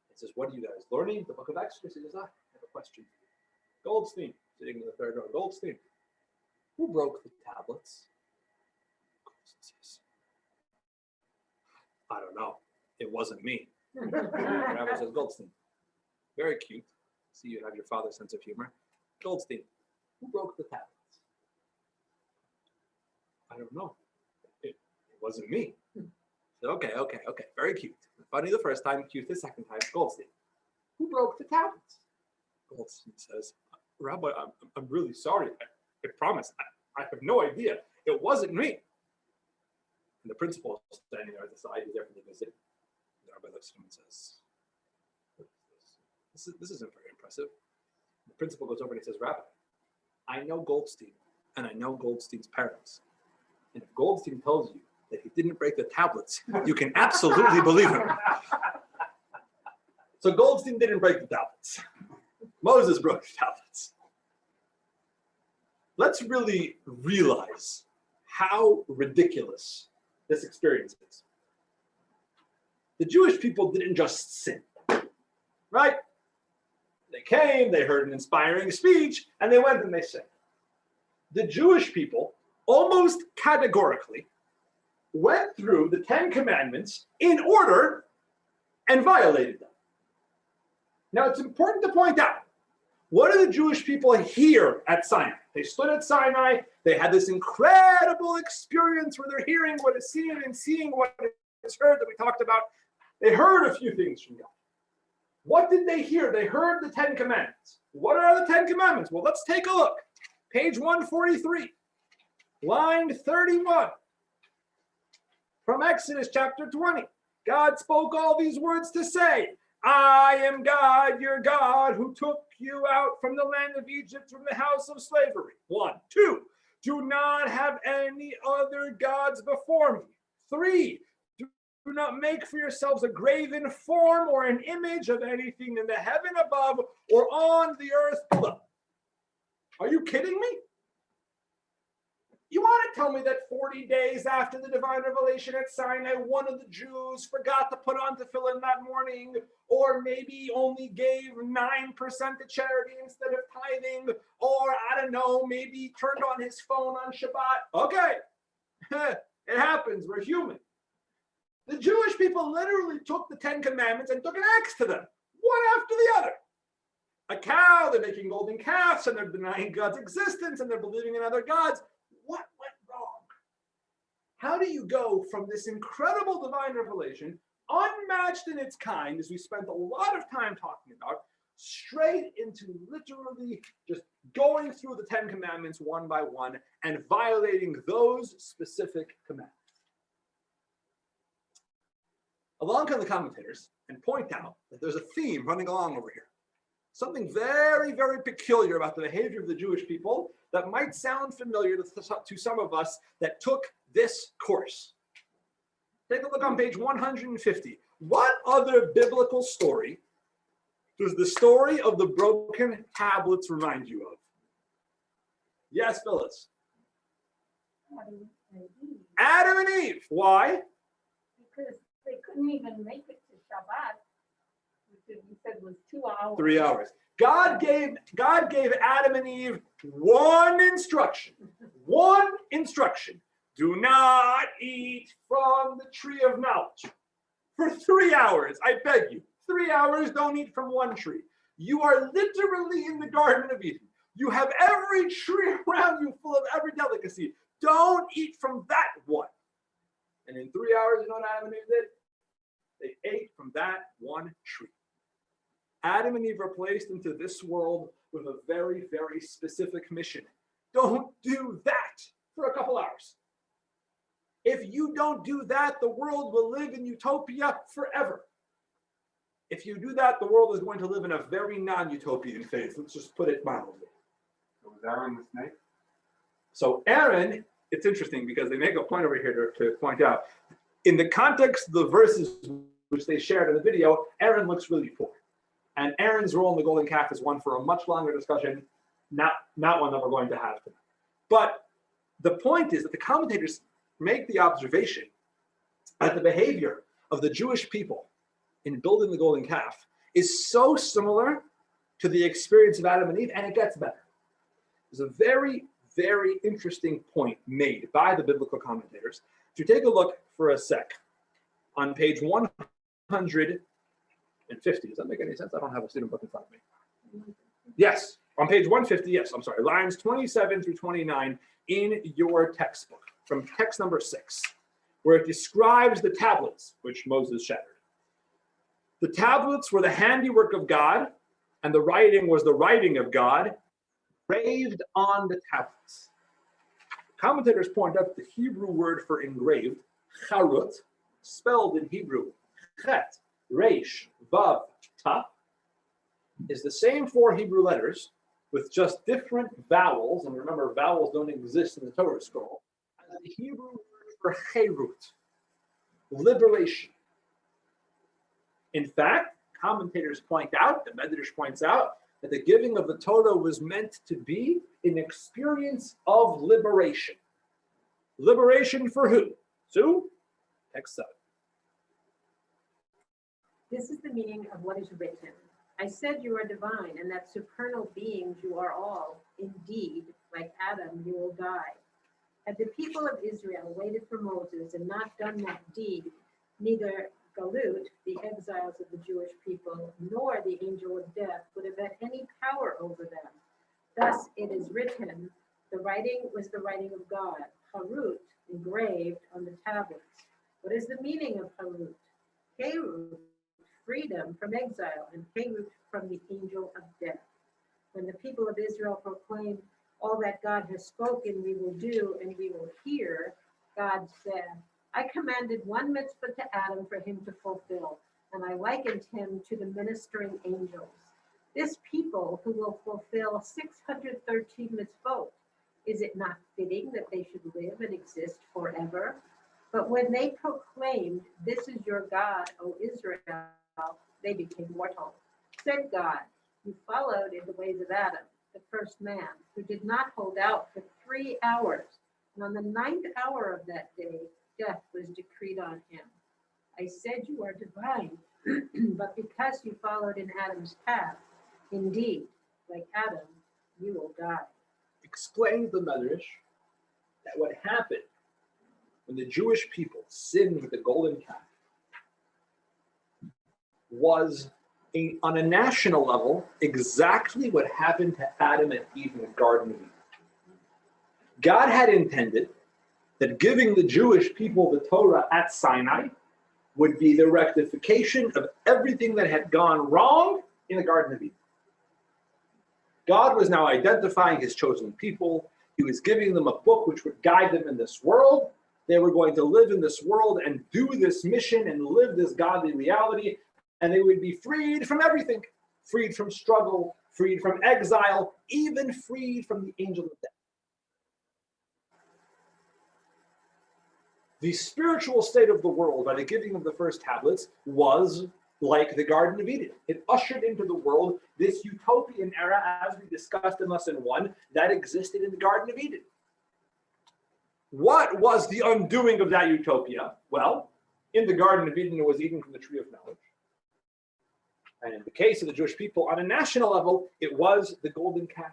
He says, "What are you guys learning? The book of Exodus?" He says, "I have a question for you. Goldstein," sitting in the 3rd row, "Goldstein, who broke the tablets?" Goldstein says, "I don't know. It wasn't me." The rabbi says, "Goldstein, very cute. See, you have your father's sense of humor. Goldstein, who broke the tablets?" "I don't know. It wasn't me." So, okay. Very cute. Funny the first time, cute the second time. Goldstein, who broke the tablets? Goldstein says, "Rabbi, I'm really sorry. I promise. I have no idea. It wasn't me." And the principal is standing there at the side. He's there for the visit. The rabbi looks at him and says, This isn't very impressive." The principal goes over and he says, "Rabbi, I know Goldstein, and I know Goldstein's parents. And if Goldstein tells you that he didn't break the tablets, you can absolutely believe him." So Goldstein didn't break the tablets. Moses broke the tablets. Let's really realize how ridiculous this experience is. The Jewish people didn't just sin, right? They came, they heard an inspiring speech, and they went and they sinned. The Jewish people, almost categorically, went through the 10 Commandments in order and violated them. Now, it's important to point out, what do the Jewish people hear at Sinai? They stood at Sinai, they had this incredible experience where they're hearing what is seen and seeing what is heard that we talked about. They heard a few things from God. What did they hear? They heard the 10 Commandments. What are the 10 Commandments? Well, let's take a look. Page 143, line 31. From Exodus chapter 20. God spoke all these words to say, "I am God, your God, who took you out from the land of Egypt, from the house of slavery." 1. 2. Do not have any other gods before me. 3. Do not make for yourselves a graven form or an image of anything in the heaven above or on the earth below. Are you kidding me? You want to tell me that 40 days after the divine revelation at Sinai, one of the Jews forgot to put on tefillin that morning, or maybe only gave 9% to charity instead of tithing, or I don't know, maybe turned on his phone on Shabbat? Okay, it happens, we're human. The Jewish people literally took the 10 Commandments and took an axe to them, one after the other. A cow, they're making golden calves, and they're denying God's existence, and they're believing in other gods. What went wrong? How do you go from this incredible divine revelation, unmatched in its kind, as we spent a lot of time talking about, straight into literally just going through the 10 commandments one by one and violating those specific commandments. Along come the commentators and point out that there's a theme running along over here. Something very, very peculiar about the behavior of the Jewish people that might sound familiar to some of us that took this course. Take a look on page 150. What other biblical story does the story of the broken tablets remind you of? Yes, Phyllis. Adam and Eve. Why? Because they couldn't even make it to Shabbat, which you said was 2 hours. 3 hours. God gave Adam and Eve one instruction. One instruction. Do not eat from the tree of knowledge. For 3 hours, I beg you. 3 hours, don't eat from one tree. You are literally in the Garden of Eden. You have every tree around you full of every delicacy. Don't eat from that one. And in 3 hours, you know what Adam and Eve did? They ate from that one tree. Adam and Eve are placed into this world with a very, very specific mission. Don't do that for a couple hours. If you don't do that, the world will live in utopia forever. If you do that, the world is going to live in a very non-utopian phase. Let's just put it mildly. So was Aaron the snake? So Aaron, it's interesting because they make a point over here to point out, in the context of the verses which they shared in the video, Aaron looks really poor. And Aaron's role in the golden calf is one for a much longer discussion, not one that we're going to have tonight. But the point is that the commentators make the observation that the behavior of the Jewish people in building the golden calf is so similar to the experience of Adam and Eve, and it gets better. There's a very, very interesting point made by the biblical commentators. If you take a look for a sec on page 150, does that make any sense? I don't have a student book in front of me. Yes, on page 150, yes, I'm sorry, lines 27 through 29 in your textbook, from text number 6, where it describes the tablets which Moses shattered. The tablets were the handiwork of God, and the writing was the writing of God, engraved on the tablets. Commentators point out the Hebrew word for engraved, charut, spelled in Hebrew, chet, resh, vav, ta, is the same 4 Hebrew letters with just different vowels, and remember, vowels don't exist in the Torah scroll, as the Hebrew word for cherut, liberation. In fact, commentators point out, the Medrash points out, that the giving of the Torah was meant to be an experience of liberation. Liberation for who? Sue? Text 7. This is the meaning of what is written. I said you are divine, and that supernal beings you are all. Indeed, like Adam, you will die. Had the people of Israel waited for Moses and not done that deed, neither Galut, the exiles of the Jewish people, nor the angel of death would have had any power over them. Thus it is written, the writing was the writing of God, Harut, engraved on the tablets. What is the meaning of Harut? Herut, freedom from exile, and Herut from the angel of death. When the people of Israel proclaimed, all that God has spoken we will do and we will hear, God said, I commanded one mitzvah to Adam for him to fulfill, and I likened him to the ministering angels. This people who will fulfill 613 mitzvot, is it not fitting that they should live and exist forever? But when they proclaimed, this is your God, O Israel, they became mortal. Said God, you followed in the ways of Adam, the first man, who did not hold out for 3 hours. And on the 9th hour of that day, death was decreed on him. I said you are divine, but because you followed in Adam's path, indeed, like Adam, you will die. Explains the Medrash that what happened when the Jewish people sinned with the golden calf was on a national level exactly what happened to Adam and Eve in the Garden of Eden. God had intended that giving the Jewish people the Torah at Sinai would be the rectification of everything that had gone wrong in the Garden of Eden. God was now identifying his chosen people. He was giving them a book which would guide them in this world. They were going to live in this world and do this mission and live this godly reality, and they would be freed from everything, freed from struggle, freed from exile, even freed from the angel of death. The spiritual state of the world by the giving of the first tablets was like the Garden of Eden. It ushered into the world this utopian era, as we discussed in Lesson 1, that existed in the Garden of Eden. What was the undoing of that utopia? Well, in the Garden of Eden, it was eating from the tree of knowledge. And in the case of the Jewish people, on a national level, it was the golden calf.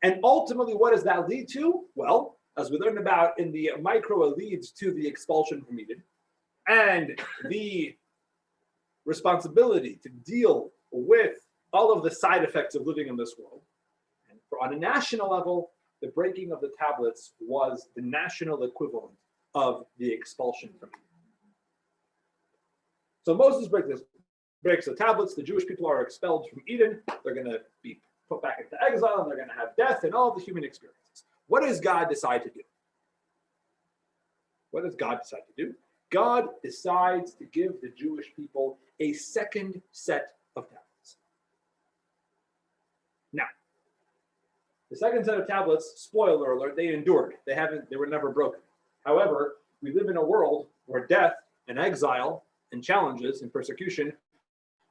And ultimately, what does that lead to? Well, as we learned about in the micro, it leads to the expulsion from Eden and the responsibility to deal with all of the side effects of living in this world. And on a national level, the breaking of the tablets was the national equivalent of the expulsion from Eden. So Moses breaks the tablets. The Jewish people are expelled from Eden. They're going to be put back into exile, and they're going to have death and all of the human experiences. What does God decide to do? What does God decide to do? God decides to give the Jewish people a second set of tablets. Now, the second set of tablets, spoiler alert, they endured. They were never broken. However, we live in a world where death and exile and challenges and persecution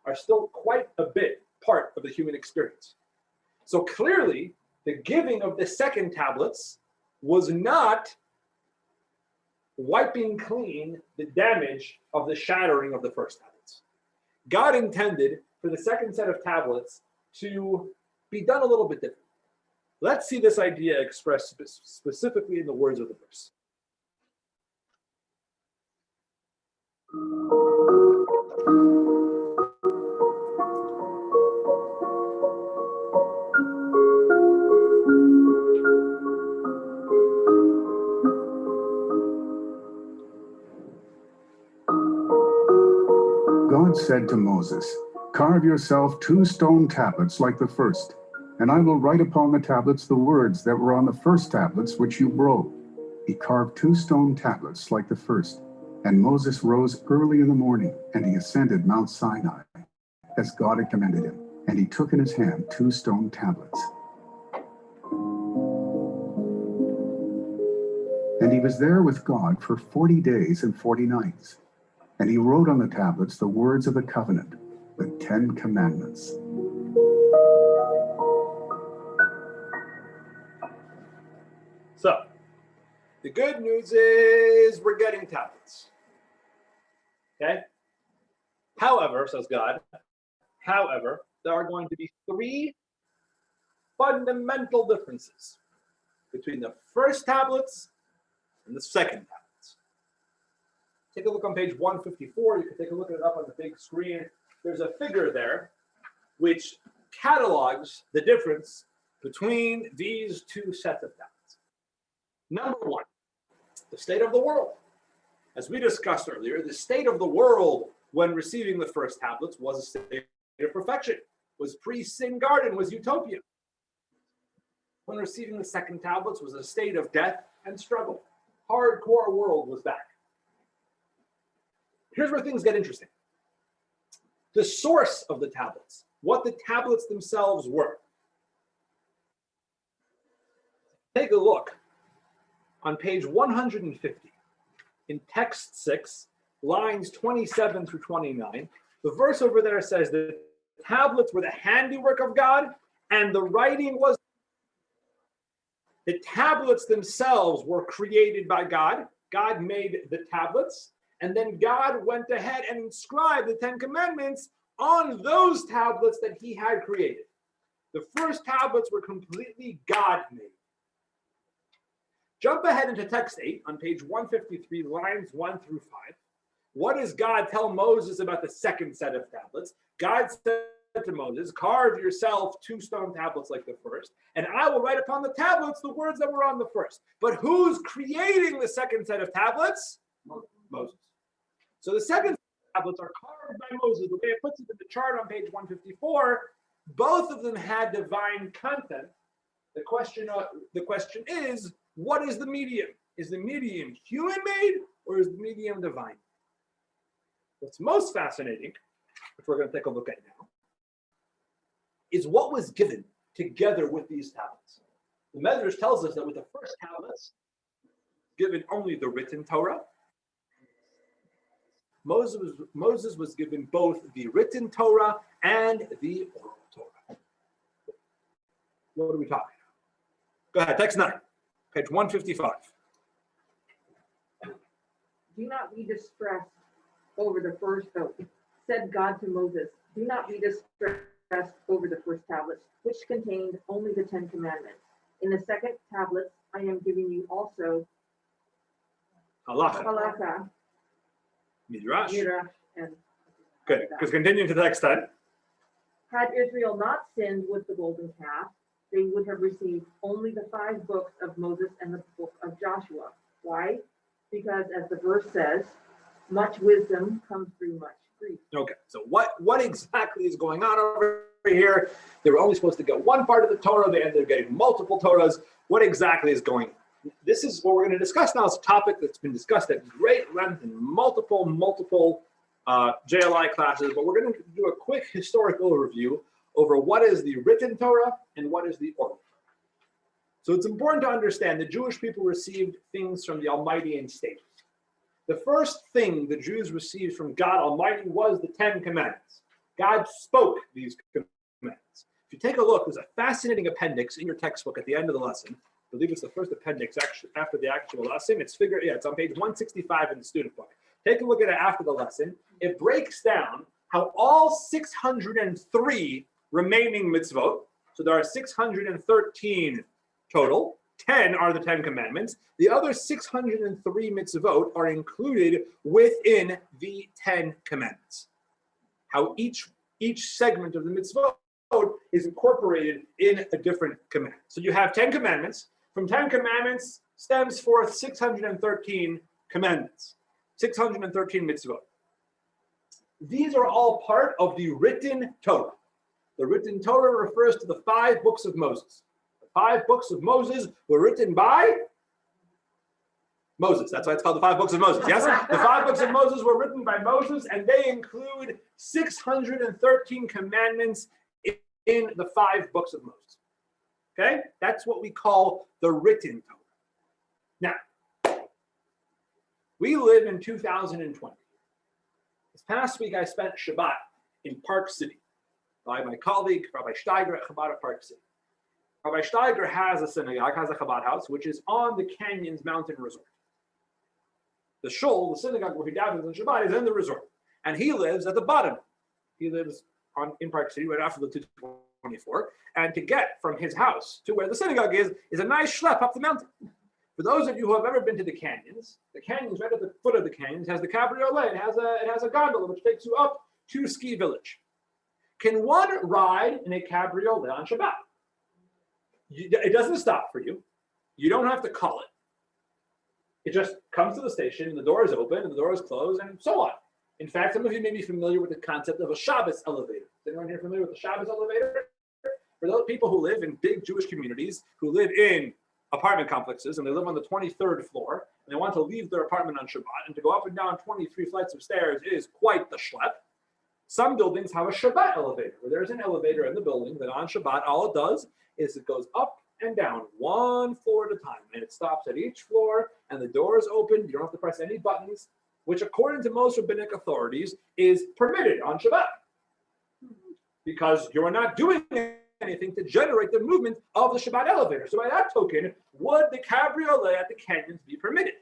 are still quite a bit part of the human experience. So clearly, the giving of the second tablets was not wiping clean the damage of the shattering of the first tablets. God intended for the second set of tablets to be done a little bit different. Let's see this idea expressed specifically in the words of the verse. God said to Moses, "Carve yourself 2 stone tablets like the first, and I will write upon the tablets the words that were on the first tablets which you broke." He carved 2 stone tablets like the first, and Moses rose early in the morning, and he ascended Mount Sinai, as God had commanded him, and he took in his hand 2 stone tablets. And he was there with God for 40 days and 40 nights. And he wrote on the tablets the words of the covenant, the 10 commandments. So, the good news is we're getting tablets. Okay? However, says God, there are going to be 3 fundamental differences between the first tablets and the second tablets. Take a look on page 154. You can take a look at it up on the big screen. There's a figure there which catalogs the difference between these 2 sets of tablets. Number 1, the state of the world. As we discussed earlier, the state of the world when receiving the first tablets was a state of perfection, was pre-sin garden, was utopia. When receiving the second tablets was a state of death and struggle. Hardcore world was back. Here's where things get interesting. The source of the tablets, what the tablets themselves were. Take a look on page 150 in text 6, lines 27 through 29. The verse over there says the tablets were the handiwork of God and the writing was. The tablets themselves were created by God. God made the tablets. And then God went ahead and inscribed the 10 commandments on those tablets that he had created. The first tablets were completely God-made. Jump ahead into text 8 on page 153, lines 1 through 5. What does God tell Moses about the second set of tablets? God said to Moses, "Carve yourself 2 stone tablets like the first, and I will write upon the tablets the words that were on the first." But who's creating the second set of tablets? Moses. So the second tablets are carved by Moses. The way it puts it in the chart on page 154, Both of them had divine content. The question is, what is the medium? Is the medium human-made or is the medium divine? What's most fascinating, which we're going to take a look at now, is what was given together with these tablets. The Medrash tells us that with the first tablets, given only the written Torah. Moses was given both the written Torah and the oral Torah. What are we talking about? Go ahead, text 9, page 155. Do not be distressed over the first oath, said God to Moses. Do not be distressed over the first tablets, which contained only the 10 Commandments. In the second tablets, I am giving you also Halacha, Halakha, Midrash. Midrash, and Good, because continuing to the text 10. had Israel not sinned with the golden calf, they would have received only the 5 books of Moses and the book of Joshua. Why? Because as the verse says, much wisdom comes through much grief. Okay, so what exactly is going on over here? They were only supposed to get one part of the Torah. They ended up getting multiple Torahs. What exactly is going on? This is what we're going to discuss now. It's a topic that's been discussed at great length in multiple JLI classes, but we're going to do a quick historical overview over what is the written Torah and what is the oral Torah. So it's important to understand the Jewish people received things from the Almighty in stages. The first thing the Jews received from God Almighty was the 10 Commandments. God spoke these commandments. If you take a look, there's a fascinating appendix in your textbook at the end of the lesson. I believe it's the first appendix actually after the actual lesson. It's on page 165 in the student book. Take a look at it after the lesson. It breaks down how all 603 remaining mitzvot, so there are 613 total, 10 are the 10 commandments. The other 603 mitzvot are included within the 10 commandments. How each segment of the mitzvot is incorporated in a different command. So you have 10 commandments. From 10 commandments stems forth 613 commandments, 613 mitzvot. These are all part of the written Torah. The written Torah refers to the 5 books of Moses. The 5 books of Moses were written by Moses. That's why it's called the 5 books of Moses. Yes? The 5 books of Moses were written by Moses, and they include 613 commandments in the 5 books of Moses. Okay? That's what we call the written Torah. Now, we live in 2020. This past week, I spent Shabbat in Park City by my colleague, Rabbi Steiger at Chabad of Park City. Rabbi Steiger has a synagogue, has a Chabad house, which is on the Canyons Mountain Resort. The shul, the synagogue where he davens on Shabbat, is in the resort. And he lives at the bottom. He lives in Park City right after the 224. And to get from his house to where the synagogue is a nice schlep up the mountain. For those of you who have ever been to the canyons right at the foot of the canyons has the cabriolet. It has a gondola which takes you up to Ski Village. Can one ride in a cabriolet on Shabbat? It doesn't stop for you. You don't have to call it. It just comes to the station and the door is open and the door is closed and so on. In fact, some of you may be familiar with the concept of a Shabbos elevator. Is anyone here familiar with the Shabbos elevator? For those people who live in big Jewish communities, who live in apartment complexes, and they live on the 23rd floor, and they want to leave their apartment on Shabbat, and to go up and down 23 flights of stairs is quite the schlep. Some buildings have a Shabbat elevator, where there's an elevator in the building that on Shabbat, all it does is it goes up and down one floor at a time, and it stops at each floor, and the door is open. You don't have to press any buttons, which according to most rabbinic authorities is permitted on Shabbat, because you are not doing anything to generate the movement of the Shabbat elevator. So by that token, would the cabriolet at the canyons be permitted?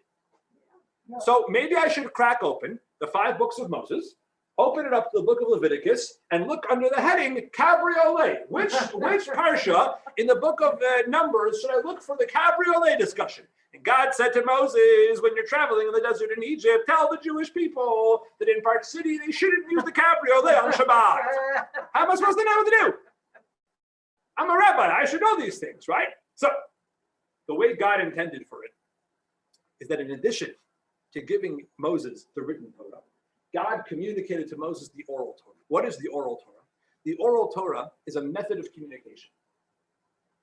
No. So maybe I should crack open the 5 books of Moses, open it up to the book of Leviticus, and look under the heading cabriolet. Which parsha in the book of Numbers should I look for the cabriolet discussion? And God said to Moses, when you're traveling in the desert in Egypt, tell the Jewish people that in Park City they shouldn't use the cabriolet on Shabbat. How am I supposed to know what to do? I'm a rabbi. I should know these things, right? So the way God intended for it is that in addition to giving Moses the written Torah, God communicated to Moses the oral Torah. What is the oral Torah? The oral Torah is a method of communication.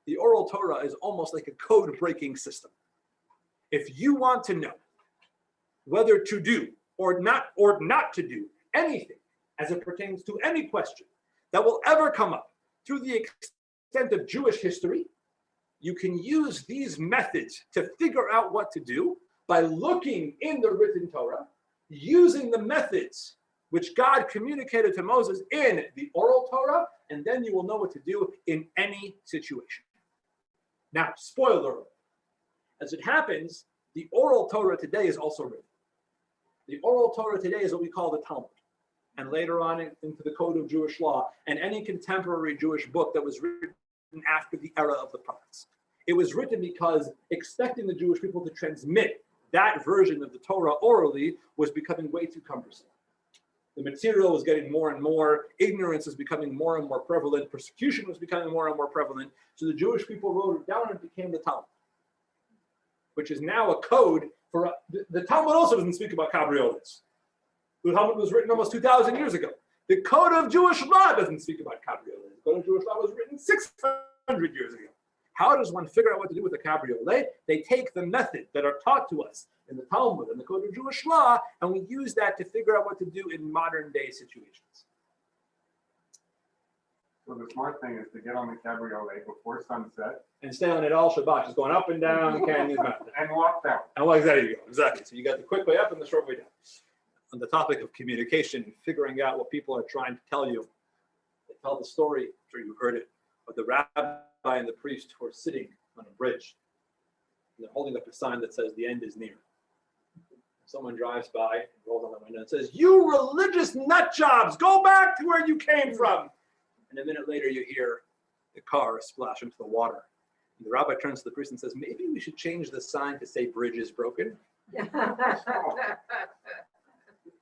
The oral Torah is almost like a code-breaking system. If you want to know whether to do or not to do anything as it pertains to any question that will ever come up through the extent of Jewish history, you can use these methods to figure out what to do by looking in the written Torah, using the methods which God communicated to Moses in the oral Torah, and then you will know what to do in any situation. Now, spoiler alert. As it happens, the oral Torah today is also written. The oral Torah today is what we call the Talmud, and later on into the Code of Jewish Law, and any contemporary Jewish book that was written after the era of the prophets. It was written because expecting the Jewish people to transmit that version of the Torah orally was becoming way too cumbersome. The material was getting more and more, ignorance was becoming more and more prevalent, persecution was becoming more and more prevalent, so the Jewish people wrote it down and it became the Talmud, which is now a code for, the Talmud also doesn't speak about cabriolets. The Talmud was written almost 2,000 years ago. The Code of Jewish Law doesn't speak about cabriolets. The Code of Jewish Law was written 600 years ago. How does one figure out what to do with a cabriolet? They take the method that are taught to us in the Talmud and the Code of Jewish Law, and we use that to figure out what to do in modern day situations. So the smart thing is to get on the cabriolet before sunset And stay on it all Shabbat, just going up and down the canyons mountain. and walk down. And like there you go, exactly. So you got the quick way up and the short way down. On the topic of communication and figuring out what people are trying to tell you, they tell the story, I'm sure you heard it, of the rabbi and the priest who are sitting on a bridge. And they're holding up a sign that says the end is near. Someone drives by, rolls on the window and says, "You religious nut jobs, go back to where you came from." And a minute later you hear the car splash into the water. And the rabbi turns to the priest and says, "Maybe we should change the sign to say bridge is broken."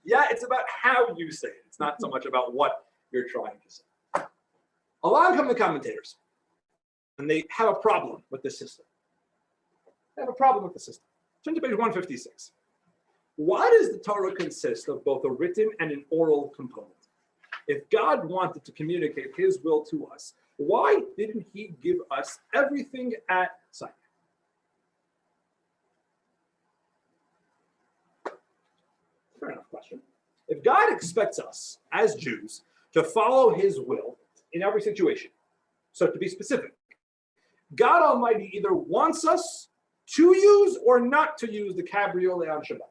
Yeah, it's about how you say it. It's not so much about what you're trying to say. Along come the commentators, and they have a problem with the system. They have a problem with the system. Turn to page 156. Why does the Torah consist of both a written and an oral component? If God wanted to communicate his will to us, why didn't he give us everything at Sinai? Fair enough question. If God expects us as Jews to follow his will in every situation, so to be specific, God Almighty either wants us to use or not to use the cabriolet on Shabbat.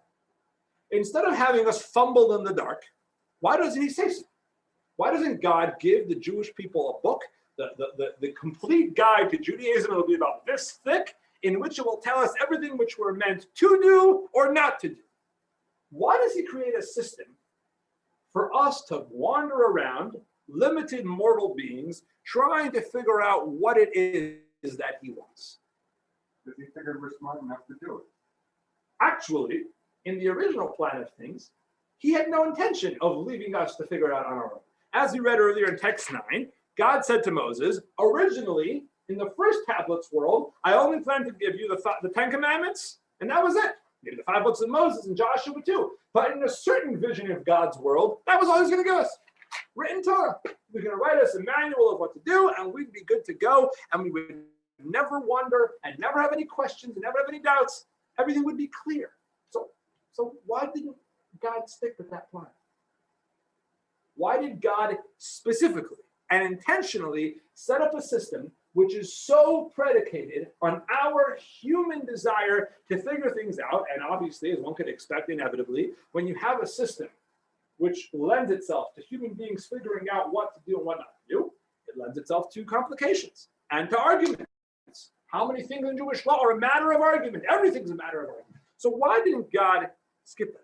Instead of having us fumble in the dark, why doesn't he say so? Why doesn't God give the Jewish people a book, the complete guide to Judaism? It'll be about this thick, in which it will tell us everything which we're meant to do or not to do. Why does he create a system for us to wander around, limited mortal beings, trying to figure out what it is that he wants? Because he figured we're smart enough to do it. Actually, in the original plan of things, he had no intention of leaving us to figure it out on our own. As we read earlier in text 9, God said to Moses, originally, in the first tablets world, I only planned to give you the 10 Commandments, and that was it. Maybe the 5 books of Moses and Joshua too. But in a certain vision of God's world, that was all he was going to give us. Written Torah. He was going to write us a manual of what to do, and we'd be good to go, and we would never wonder and never have any questions and never have any doubts. Everything would be clear. So why didn't God stick with that plan? Why did God specifically and intentionally set up a system which is so predicated on our human desire to figure things out? And obviously, as one could expect inevitably, when you have a system which lends itself to human beings figuring out what to do and what not to do, it lends itself to complications and to arguments. How many things in Jewish law are a matter of argument? Everything's a matter of argument. So why didn't God skip that?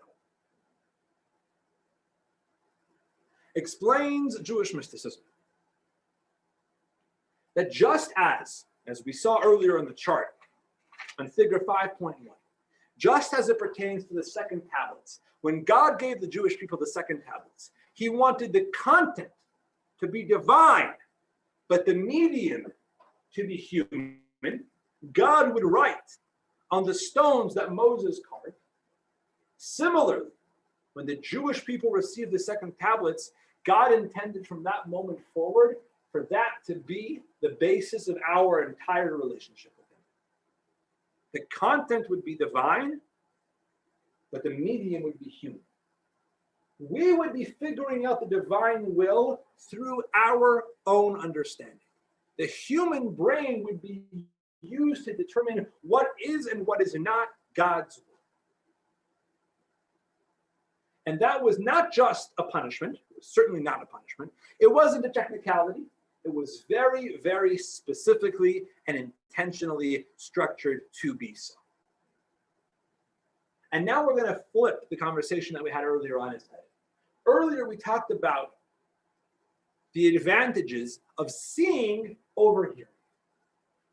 Explains Jewish mysticism that just as we saw earlier in the chart on figure 5.1, just as it pertains to the second tablets, when God gave the Jewish people the second tablets, he wanted the content to be divine, but the medium to be human. God would write on the stones that Moses carved. Similarly, when the Jewish people received the second tablets, God intended from that moment forward for that to be the basis of our entire relationship with him. The content would be divine, but the medium would be human. We would be figuring out the divine will through our own understanding. The human brain would be used to determine what is and what is not God's will. And that was not just a punishment. It was certainly not a punishment. It wasn't a technicality. It was very, very specifically and intentionally structured to be so. And now we're going to flip the conversation that we had earlier on its head. Earlier, we talked about the advantages of seeing over hearing.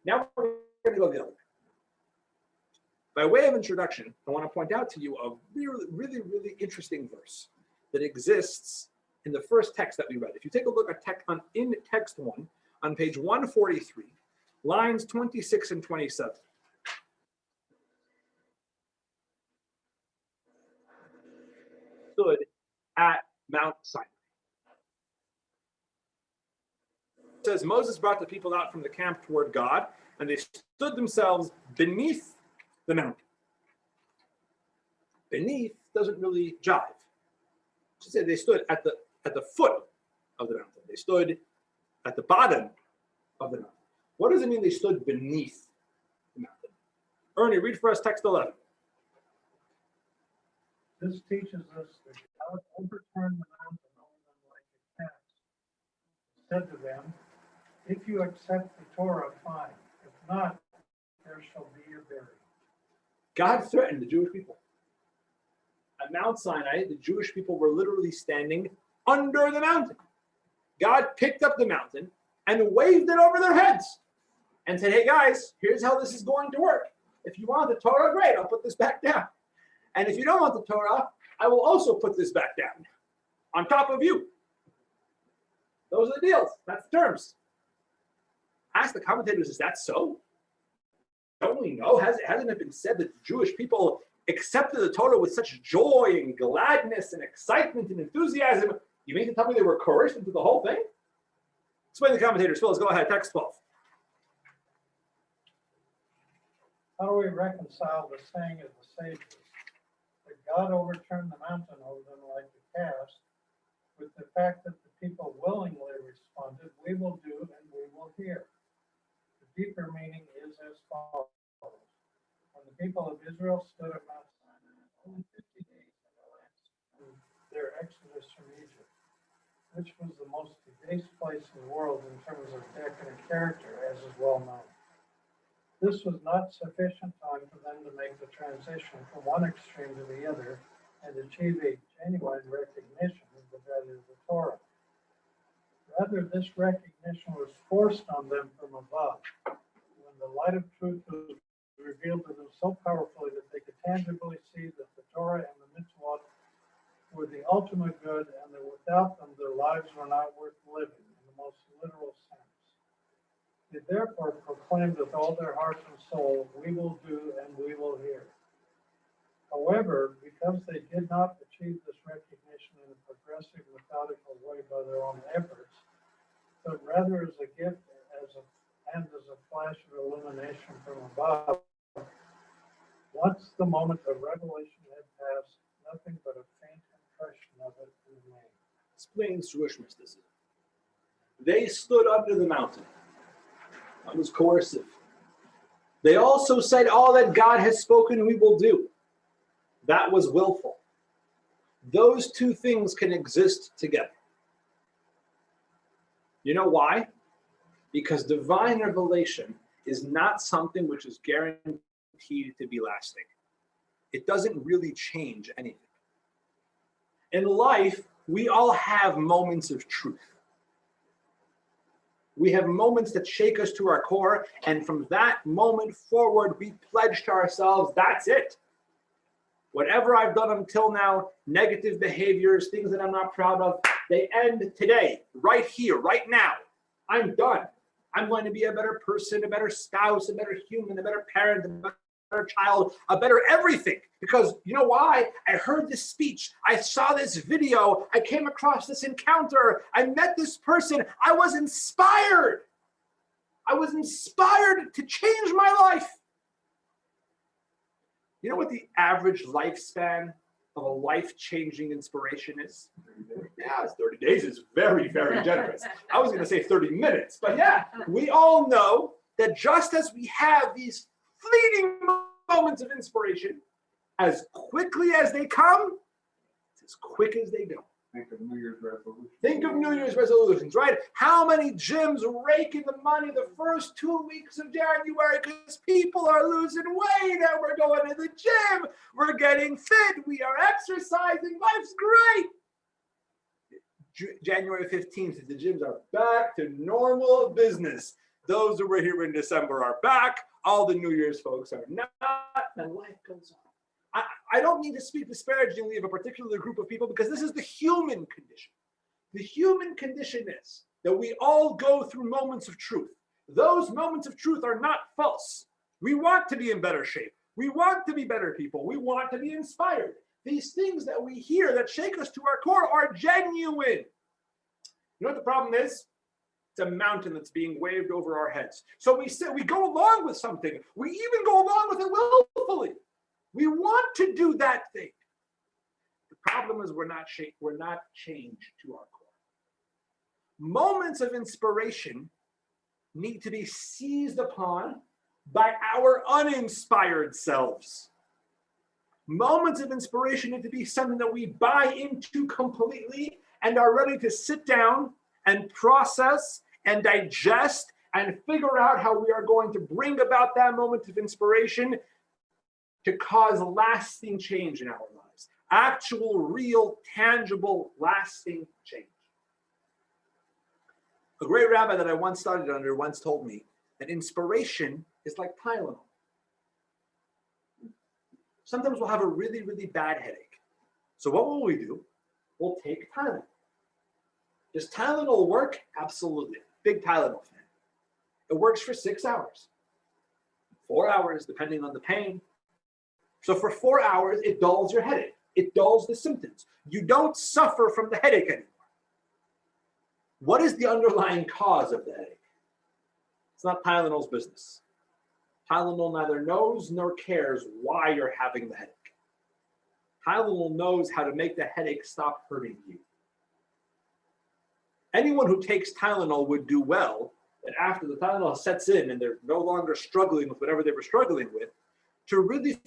Now we're going to go the other way. By way of introduction, I want to point out to you a really, really, really interesting verse that exists in the first text that we read. If you take a look at in text 1, on page 143, lines 26 and 27. Stood at Mount Sinai. It says Moses brought the people out from the camp toward God, and they stood themselves beneath the mountain. Beneath doesn't really jive. She said they stood at the foot of the mountain. They stood at the bottom of the mountain. What does it mean they stood beneath the mountain? Ernie, read for us text 11. This teaches us that God overturned the mountain over them like a cat. Said to them, if you accept the Torah, fine. If not, there shall be your burial. God threatened the Jewish people. At Mount Sinai, the Jewish people were literally standing under the mountain. God picked up the mountain and waved it over their heads and said, hey guys, here's how this is going to work. If you want the Torah, great, I'll put this back down. And if you don't want the Torah, I will also put this back down on top of you. Those are the deals. That's the terms. Ask the commentators, is that so? Don't we know? Hasn't it been said that the Jewish people accepted the Torah with such joy and gladness and excitement and enthusiasm? You mean to tell me they were coerced into the whole thing? Explain the commentators. Phil, let's go ahead. Text 12. How do we reconcile the saying of the sages that God overturned the mountain over them like a cast with the fact that the people willingly responded, we will do and we will hear? The deeper meaning is as follows. When the people of Israel stood at Mount Sinai, only 50 days had elapsed from their exodus from Egypt, which was the most debased place in the world in terms of decadent character, as is well known. This was not sufficient time for them to make the transition from one extreme to the other and achieve a genuine recognition of the value of the Torah. Rather, this recognition was forced on them from above, when the light of truth was revealed to them so powerfully that they could tangibly see that the Torah and the mitzvot were the ultimate good and that without them their lives were not worth living in the most literal sense. They therefore proclaimed with all their heart and soul, we will do and we will hear. However, because they did not achieve this recognition in a progressive, methodical way by their own efforts, but rather as a gift and as a flash of illumination from above, once the moment of revelation had passed, nothing but a faint impression of it remained. Explains Jewish mysticism. They stood under the mountain. That was coercive. They also said, all that God has spoken we will do. That was willful. Those two things can exist together. You know why? Because divine revelation is not something which is guaranteed to be lasting. It doesn't really change anything. In life, we all have moments of truth. We have moments that shake us to our core, and from that moment forward, we pledge to ourselves, that's it. Whatever I've done until now, negative behaviors, things that I'm not proud of, they end today, right here, right now. I'm done. I'm going to be a better person, a better spouse, a better human, a better parent, a child, a better everything. Because you know why? I heard this speech. I saw this video. I came across this encounter. I met this person. I was inspired. I was inspired to change my life. You know what the average lifespan of a life-changing inspiration is? Yeah, it's 30 days is very, very generous. I was going to say 30 minutes, but yeah, we all know that just as we have these fleeting moments of inspiration, as quickly as they come, it's as quick as they go. Think of New Year's resolutions. Think of New Year's resolutions, right? How many gyms rake in the money the first 2 weeks of January because people are losing weight and we're going to the gym, we're getting fit, we are exercising, life's great. January 15th, the gyms are back to normal business. Those who were here in December are back. All the New Year's folks are not, and life goes on. I don't mean to speak disparagingly of a particular group of people because this is the human condition. The human condition is that we all go through moments of truth. Those moments of truth are not false. We want to be in better shape. We want to be better people. We want to be inspired. These things that we hear that shake us to our core are genuine. You know what the problem is? It's a mountain that's being waved over our heads. So we go along with something. We even go along with it willfully. We want to do that thing. The problem is we're not changed to our core. Moments of inspiration need to be seized upon by our uninspired selves. Moments of inspiration need to be something that we buy into completely and are ready to sit down and process and digest and figure out how we are going to bring about that moment of inspiration to cause lasting change in our lives. Actual, real, tangible, lasting change. A great rabbi that I once studied under once told me that inspiration is like Tylenol. Sometimes we'll have a really, really bad headache. So what will we do? We'll take Tylenol. Does Tylenol work? Absolutely. Big Tylenol fan. It works for 6 hours. 4 hours, depending on the pain. So for 4 hours, it dulls your headache. It dulls the symptoms. You don't suffer from the headache anymore. What is the underlying cause of the headache? It's not Tylenol's business. Tylenol neither knows nor cares why you're having the headache. Tylenol knows how to make the headache stop hurting you. Anyone who takes Tylenol would do well that after the Tylenol sets in and they're no longer struggling with whatever they were struggling with, to really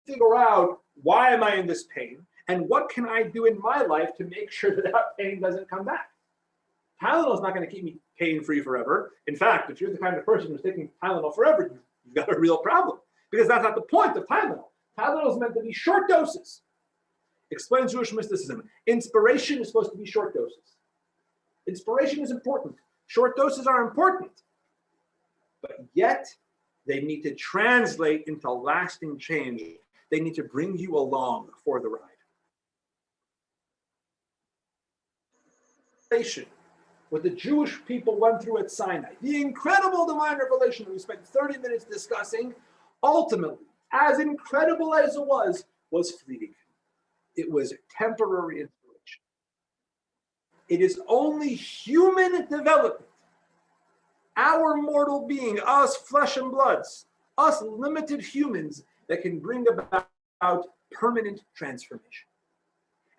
figure out, why am I in this pain? And what can I do in my life to make sure that that pain doesn't come back? Tylenol is not going to keep me pain-free forever. In fact, if you're the kind of person who's taking Tylenol forever, you've got a real problem. Because that's not the point of Tylenol. Tylenol is meant to be short doses. Explains Jewish mysticism. Inspiration is supposed to be short doses. Inspiration is important. Short doses are important. But yet, they need to translate into lasting change. They need to bring you along for the ride. What the Jewish people went through at Sinai, the incredible divine revelation that we spent 30 minutes discussing, ultimately, as incredible as it was fleeting. It was temporary inspiration. It is only human development, our mortal being, us flesh and bloods, us limited humans, that can bring about permanent transformation.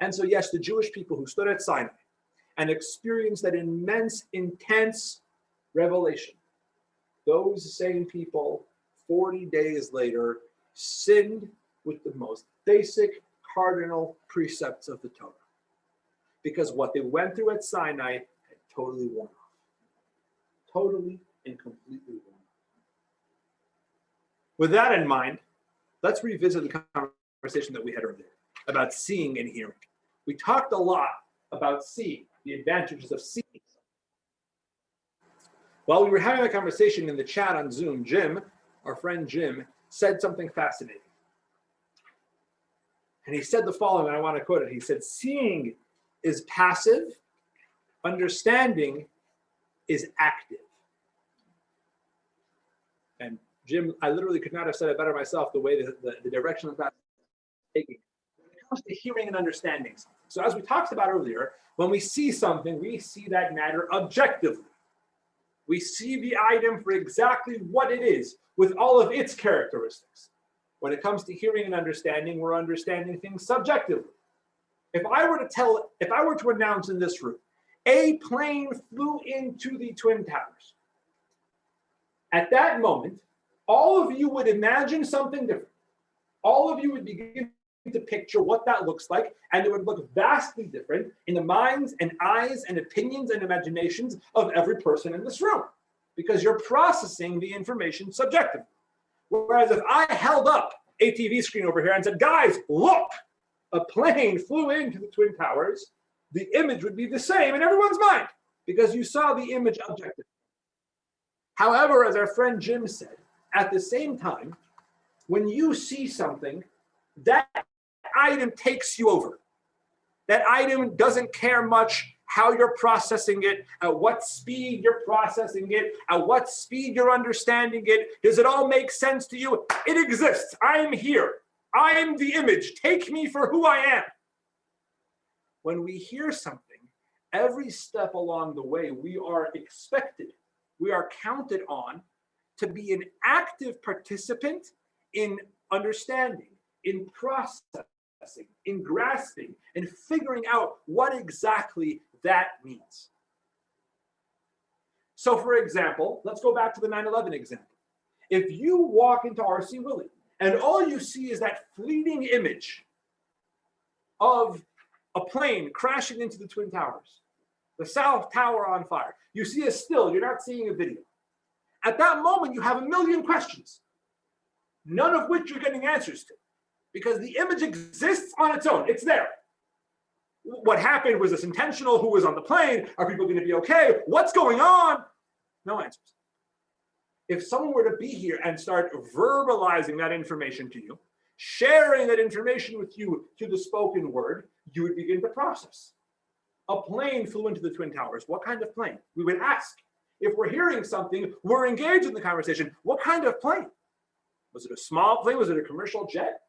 And so, yes, the Jewish people who stood at Sinai and experienced that immense, intense revelation, those same people, 40 days later, sinned with the most basic cardinal precepts of the Torah. Because what they went through at Sinai had totally worn off. Totally and completely worn off. With that in mind, let's revisit the conversation that we had earlier about seeing and hearing. We talked a lot about seeing, the advantages of seeing. While we were having a conversation in the chat on Zoom, Jim, our friend Jim, said something fascinating. And he said the following, and I want to quote it. He said, seeing is passive, understanding is active. And Jim, I literally could not have said it better myself, the way the direction that that's taking. When it comes to hearing and understanding something. So as we talked about earlier, when we see something, we see that matter objectively. We see the item for exactly what it is, with all of its characteristics. When it comes to hearing and understanding, we're understanding things subjectively. If I were to announce in this room, a plane flew into the Twin Towers. At that moment, all of you would imagine something different. All of you would begin to picture what that looks like, and it would look vastly different in the minds and eyes and opinions and imaginations of every person in this room, because you're processing the information subjectively. Whereas if I held up a TV screen over here and said, guys, look, a plane flew into the Twin Towers, the image would be the same in everyone's mind, because you saw the image objectively. However, as our friend Jim said, at the same time, when you see something, that item takes you over. That item doesn't care much how you're processing it, at what speed you're processing it, at what speed you're understanding it. Does it all make sense to you? It exists. I'm here. I'm the image. Take me for who I am. When we hear something, every step along the way, we are expected, we are counted on to be an active participant in understanding, in processing, in grasping, in figuring out what exactly that means. So for example, let's go back to the 9/11 example. If you walk into R.C. Willey and all you see is that fleeting image of a plane crashing into the Twin Towers, the South Tower on fire, you see a still, you're not seeing a video. At that moment, you have a million questions, none of which you're getting answers to, because the image exists on its own. It's there. What happened? Was this intentional? Who was on the plane? Are people going to be okay? What's going on? No answers. If someone were to be here and start verbalizing that information to you, sharing that information with you to the spoken word, you would begin to process. A plane flew into the Twin Towers. What kind of plane? We would ask. If we're hearing something, we're engaged in the conversation. What kind of plane? Was it a small plane? Was it a commercial jet?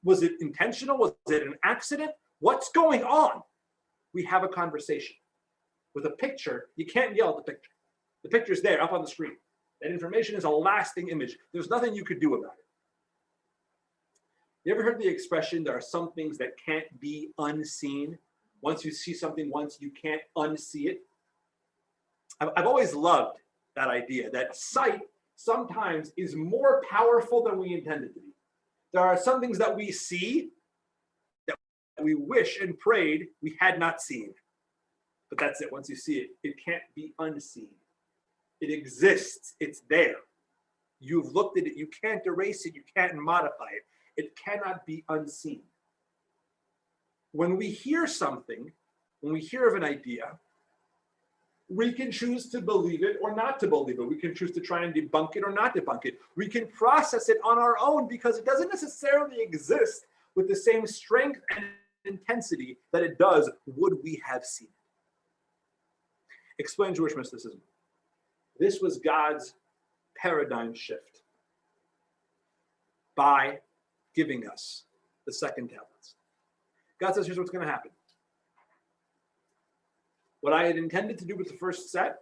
Was it intentional? Was it an accident? What's going on? We have a conversation. With a picture, you can't yell at the picture. The picture's there, up on the screen. That information is a lasting image. There's nothing you could do about it. You ever heard the expression, there are some things that can't be unseen? Once you see something once, you can't unsee it. I've always loved that idea, that sight sometimes is more powerful than we intended to be. There are some things that we see that we wish and prayed we had not seen. But that's it. Once you see it, it can't be unseen. It exists. It's there. You've looked at it. You can't erase it. You can't modify it. It cannot be unseen. When we hear something, when we hear of an idea, we can choose to believe it or not to believe it. We can choose to try and debunk it or not debunk it. We can process it on our own because it doesn't necessarily exist with the same strength and intensity that it does would we have seen it. Explain Jewish mysticism. This was God's paradigm shift by giving us the second tablets. God says, here's what's going to happen. What I had intended to do with the first set,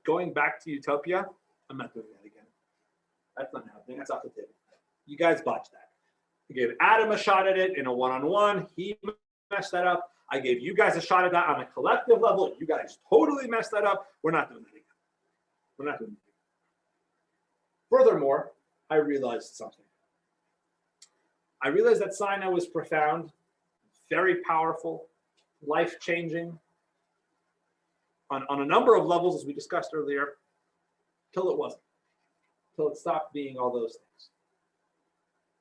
going back to Utopia, I'm not doing that again. That's not happening. That's off the table. You guys botched that. I gave Adam a shot at it in a one-on-one. He messed that up. I gave you guys a shot at that on a collective level. You guys totally messed that up. We're not doing that again. We're not doing that again. Furthermore, I realized something. I realized that Sinai was profound, very powerful, life-changing, on a number of levels, as we discussed earlier, till it wasn't, till it stopped being all those things.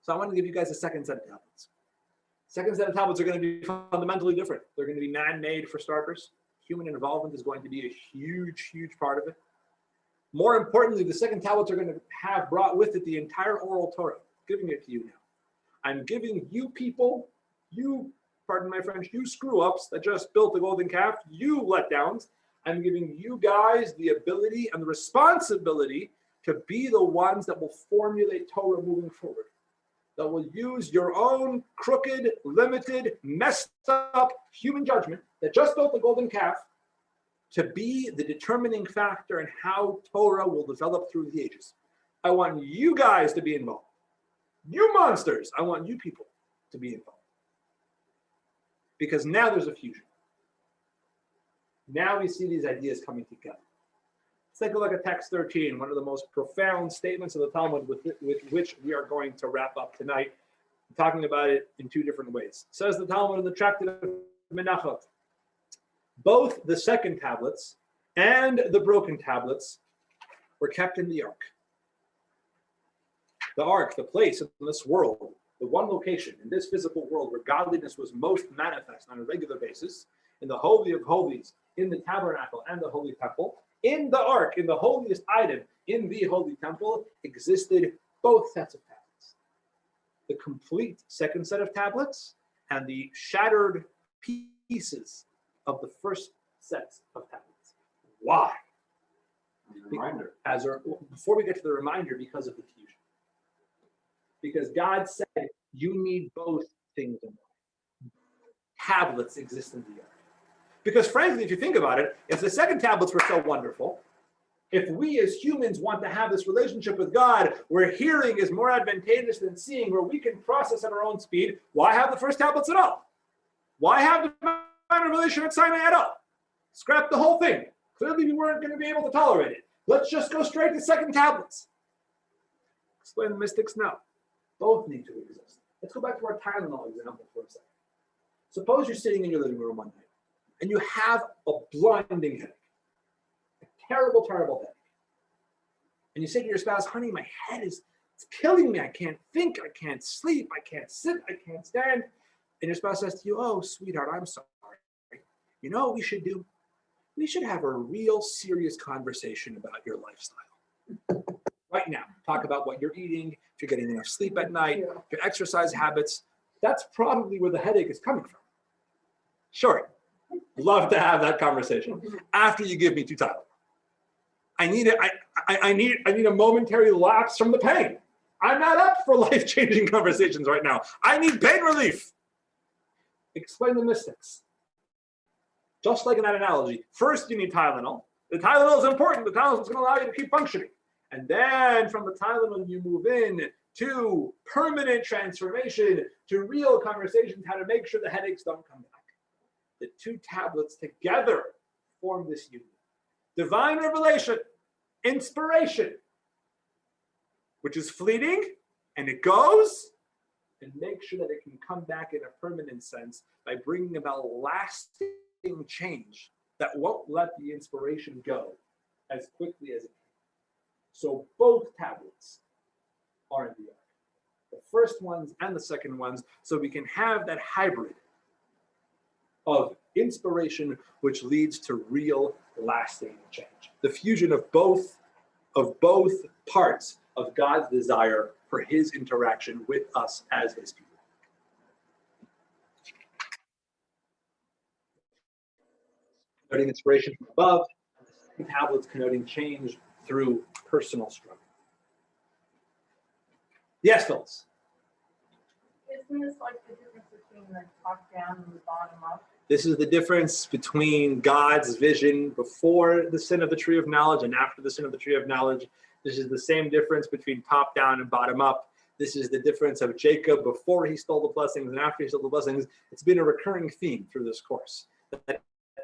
So I want to give you guys a second set of tablets. Second set of tablets are going to be fundamentally different. They're going to be man-made for starters. Human involvement is going to be a huge, huge part of it. More importantly, the second tablets are going to have brought with it the entire oral Torah. I'm giving it to you now. I'm giving you people, you, pardon my French, you screw-ups that just built the golden calf, you letdowns, I'm giving you guys the ability and the responsibility to be the ones that will formulate Torah moving forward, that will use your own crooked, limited, messed up human judgment that just built the golden calf to be the determining factor in how Torah will develop through the ages. I want you guys to be involved. You monsters, I want you people to be involved. Because now there's a fusion. Now we see these ideas coming together. Let's take a look at text 13, one of the most profound statements of the Talmud with which we are going to wrap up tonight. I'm talking about it in two different ways. It says the Talmud in the Tractate of Menachot, both the second tablets and the broken tablets were kept in the ark. The ark, the place in this world, the one location in this physical world where godliness was most manifest on a regular basis, in the Holy of Holies, in the tabernacle and the Holy Temple, in the ark, in the holiest item, in the Holy Temple, existed both sets of tablets. The complete second set of tablets and the shattered pieces of the first sets of tablets. Why? Reminder. Before we get to the reminder, because of the fusion. Because God said you need both things in life. Tablets exist in the ark. Because frankly, if you think about it, if the second tablets were so wonderful, if we as humans want to have this relationship with God, where hearing is more advantageous than seeing, where we can process at our own speed, why have the first tablets at all? Why have the divine revelation at Sinai at all? Scrap the whole thing. Clearly we weren't going to be able to tolerate it. Let's just go straight to second tablets. Explain the mystics now. Both need to exist. Let's go back to our Tylenol example for a second. Suppose you're sitting in your living room one night and you have a blinding headache, a terrible, terrible headache. And you say to your spouse, honey, my head is it's killing me. I can't think, I can't sleep, I can't sit, I can't stand. And your spouse says to you, oh, sweetheart, I'm sorry. You know what we should do? We should have a real serious conversation about your lifestyle. Right now, talk about what you're eating, if you're getting enough sleep at night, your exercise habits. That's probably where the headache is coming from. Sure, love to have that conversation after you give me 2 Tylenol. I need a momentary lapse from the pain. I'm not up for life-changing conversations right now. I need pain relief. Explain the mystics. Just like in that analogy, first you need Tylenol. The Tylenol is important. The Tylenol is going to allow you to keep functioning. And then from the Tylenol, you move in to permanent transformation, to real conversations, how to make sure the headaches don't come back. The 2 tablets together form this union. Divine revelation, inspiration, which is fleeting, and it goes, and make sure that it can come back in a permanent sense by bringing about lasting change that won't let the inspiration go as quickly as it can. So both tablets are in the ark, the first ones and the second ones, so we can have that hybrid of inspiration which leads to real lasting change. The fusion of both parts of God's desire for his interaction with us as his people. Connoting inspiration from above, and the second tablets connoting change through personal struggle. Yes, Phyllis? Isn't this like the difference between the top down and the bottom up? This is the difference between God's vision before the sin of the tree of knowledge and after the sin of the tree of knowledge. This is the same difference between top down and bottom up. This is the difference of Jacob before he stole the blessings and after he stole the blessings. It's been a recurring theme through this course. That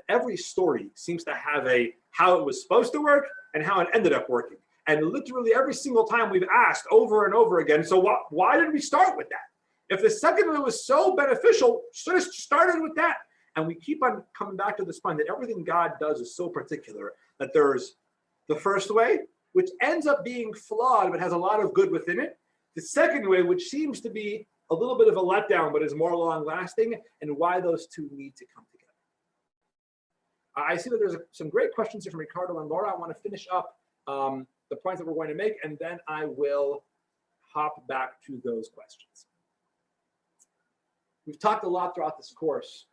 every story seems to have how it was supposed to work and how it ended up working. And literally every single time we've asked over and over again, so why did we start with that? If the second one was so beneficial, should have started with that. And we keep on coming back to this point that everything God does is so particular that there's the first way, which ends up being flawed but has a lot of good within it. The second way, which seems to be a little bit of a letdown but is more long-lasting, and why those two need to come together. I see that there's some great questions here from Ricardo and Laura. I want to finish up the points that we're going to make, and then I will hop back to those questions. We've talked a lot throughout this course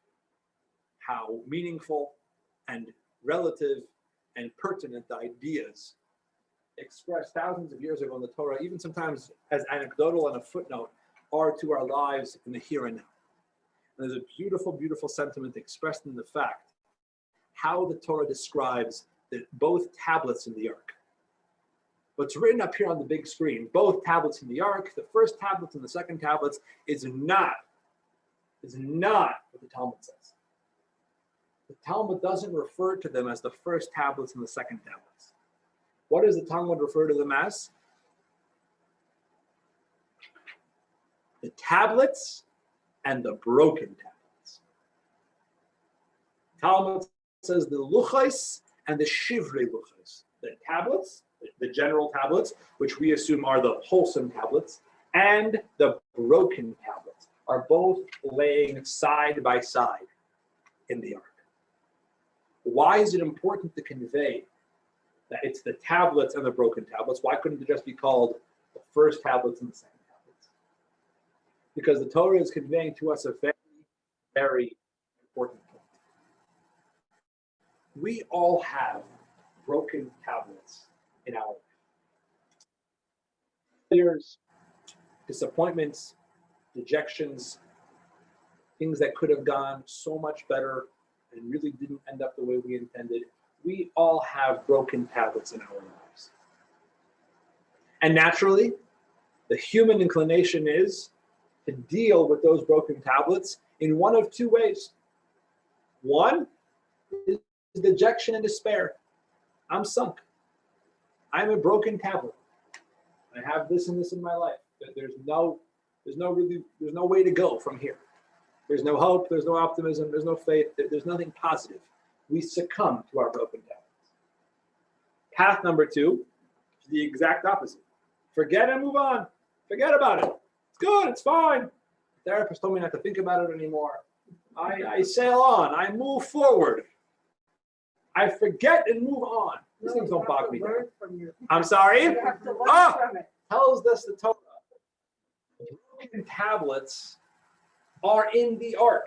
how meaningful and relative and pertinent the ideas expressed thousands of years ago in the Torah, even sometimes as anecdotal and a footnote, are to our lives in the here and now. And there's a beautiful, beautiful sentiment expressed in the fact how the Torah describes both tablets in the Ark. What's written up here on the big screen, both tablets in the Ark, the first tablets and the second tablets, is not what the Talmud says. The Talmud doesn't refer to them as the first tablets and the second tablets. What does the Talmud refer to them as? The tablets and the broken tablets. Talmud says the luchos and the shivrei luchos. The tablets, the general tablets, which we assume are the wholesome tablets, and the broken tablets are both laying side by side in the Ark. Why is it important to convey that it's the tablets and the broken tablets? Why couldn't it just be called the first tablets and the second tablets? Because the Torah is conveying to us a very, very important point. We all have broken tablets in our life. Failures, disappointments, dejections, things that could have gone so much better and really didn't end up the way we intended. We all have broken tablets in our lives. And naturally, the human inclination is to deal with those broken tablets in one of two ways. One is dejection and despair. I'm sunk. I'm a broken tablet. I have this and this in my life. There's no way to go from here. There's no hope, there's no optimism, there's no faith, there's nothing positive. We succumb to our broken tablets. Path number two is the exact opposite. Forget and move on. Forget about it. It's good, it's fine. The therapist told me not to think about it anymore. I sail on, I move forward. I forget and move on. These things don't bog me down. I'm sorry? Tells us the Torah. Broken tablets are in the Ark.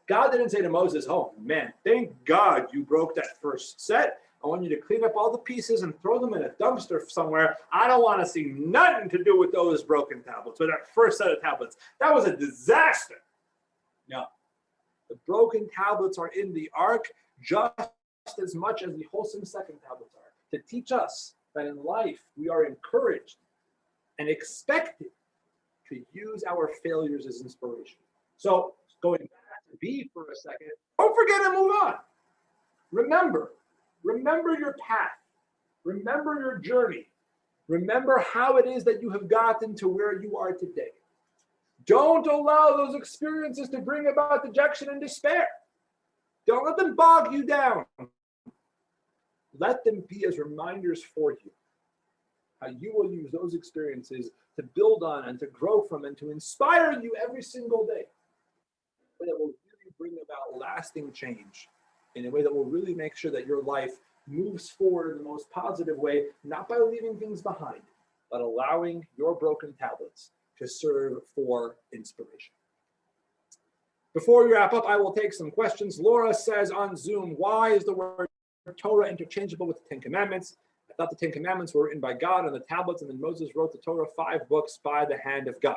God didn't say to Moses, oh man, thank God you broke that first set. I want you to clean up all the pieces and throw them in a dumpster somewhere. I don't want to see nothing to do with those broken tablets, with that first set of tablets. That was a disaster. No. The broken tablets are in the Ark just as much as the wholesome second tablets are, to teach us that in life we are encouraged and expected to use our failures as inspiration. So going back to B for a second, don't forget and move on. Remember your path. Remember your journey. Remember how it is that you have gotten to where you are today. Don't allow those experiences to bring about dejection and despair. Don't let them bog you down. Let them be as reminders for you. How you will use those experiences to build on and to grow from and to inspire you every single day. But it will really bring about lasting change in a way that will really make sure that your life moves forward in the most positive way, not by leaving things behind, but allowing your broken tablets to serve for inspiration. Before we wrap up, I will take some questions. Laura says on Zoom, why is the word Torah interchangeable with the Ten Commandments? I thought the Ten Commandments were written by God on the tablets, and then Moses wrote the Torah, 5 books by the hand of God.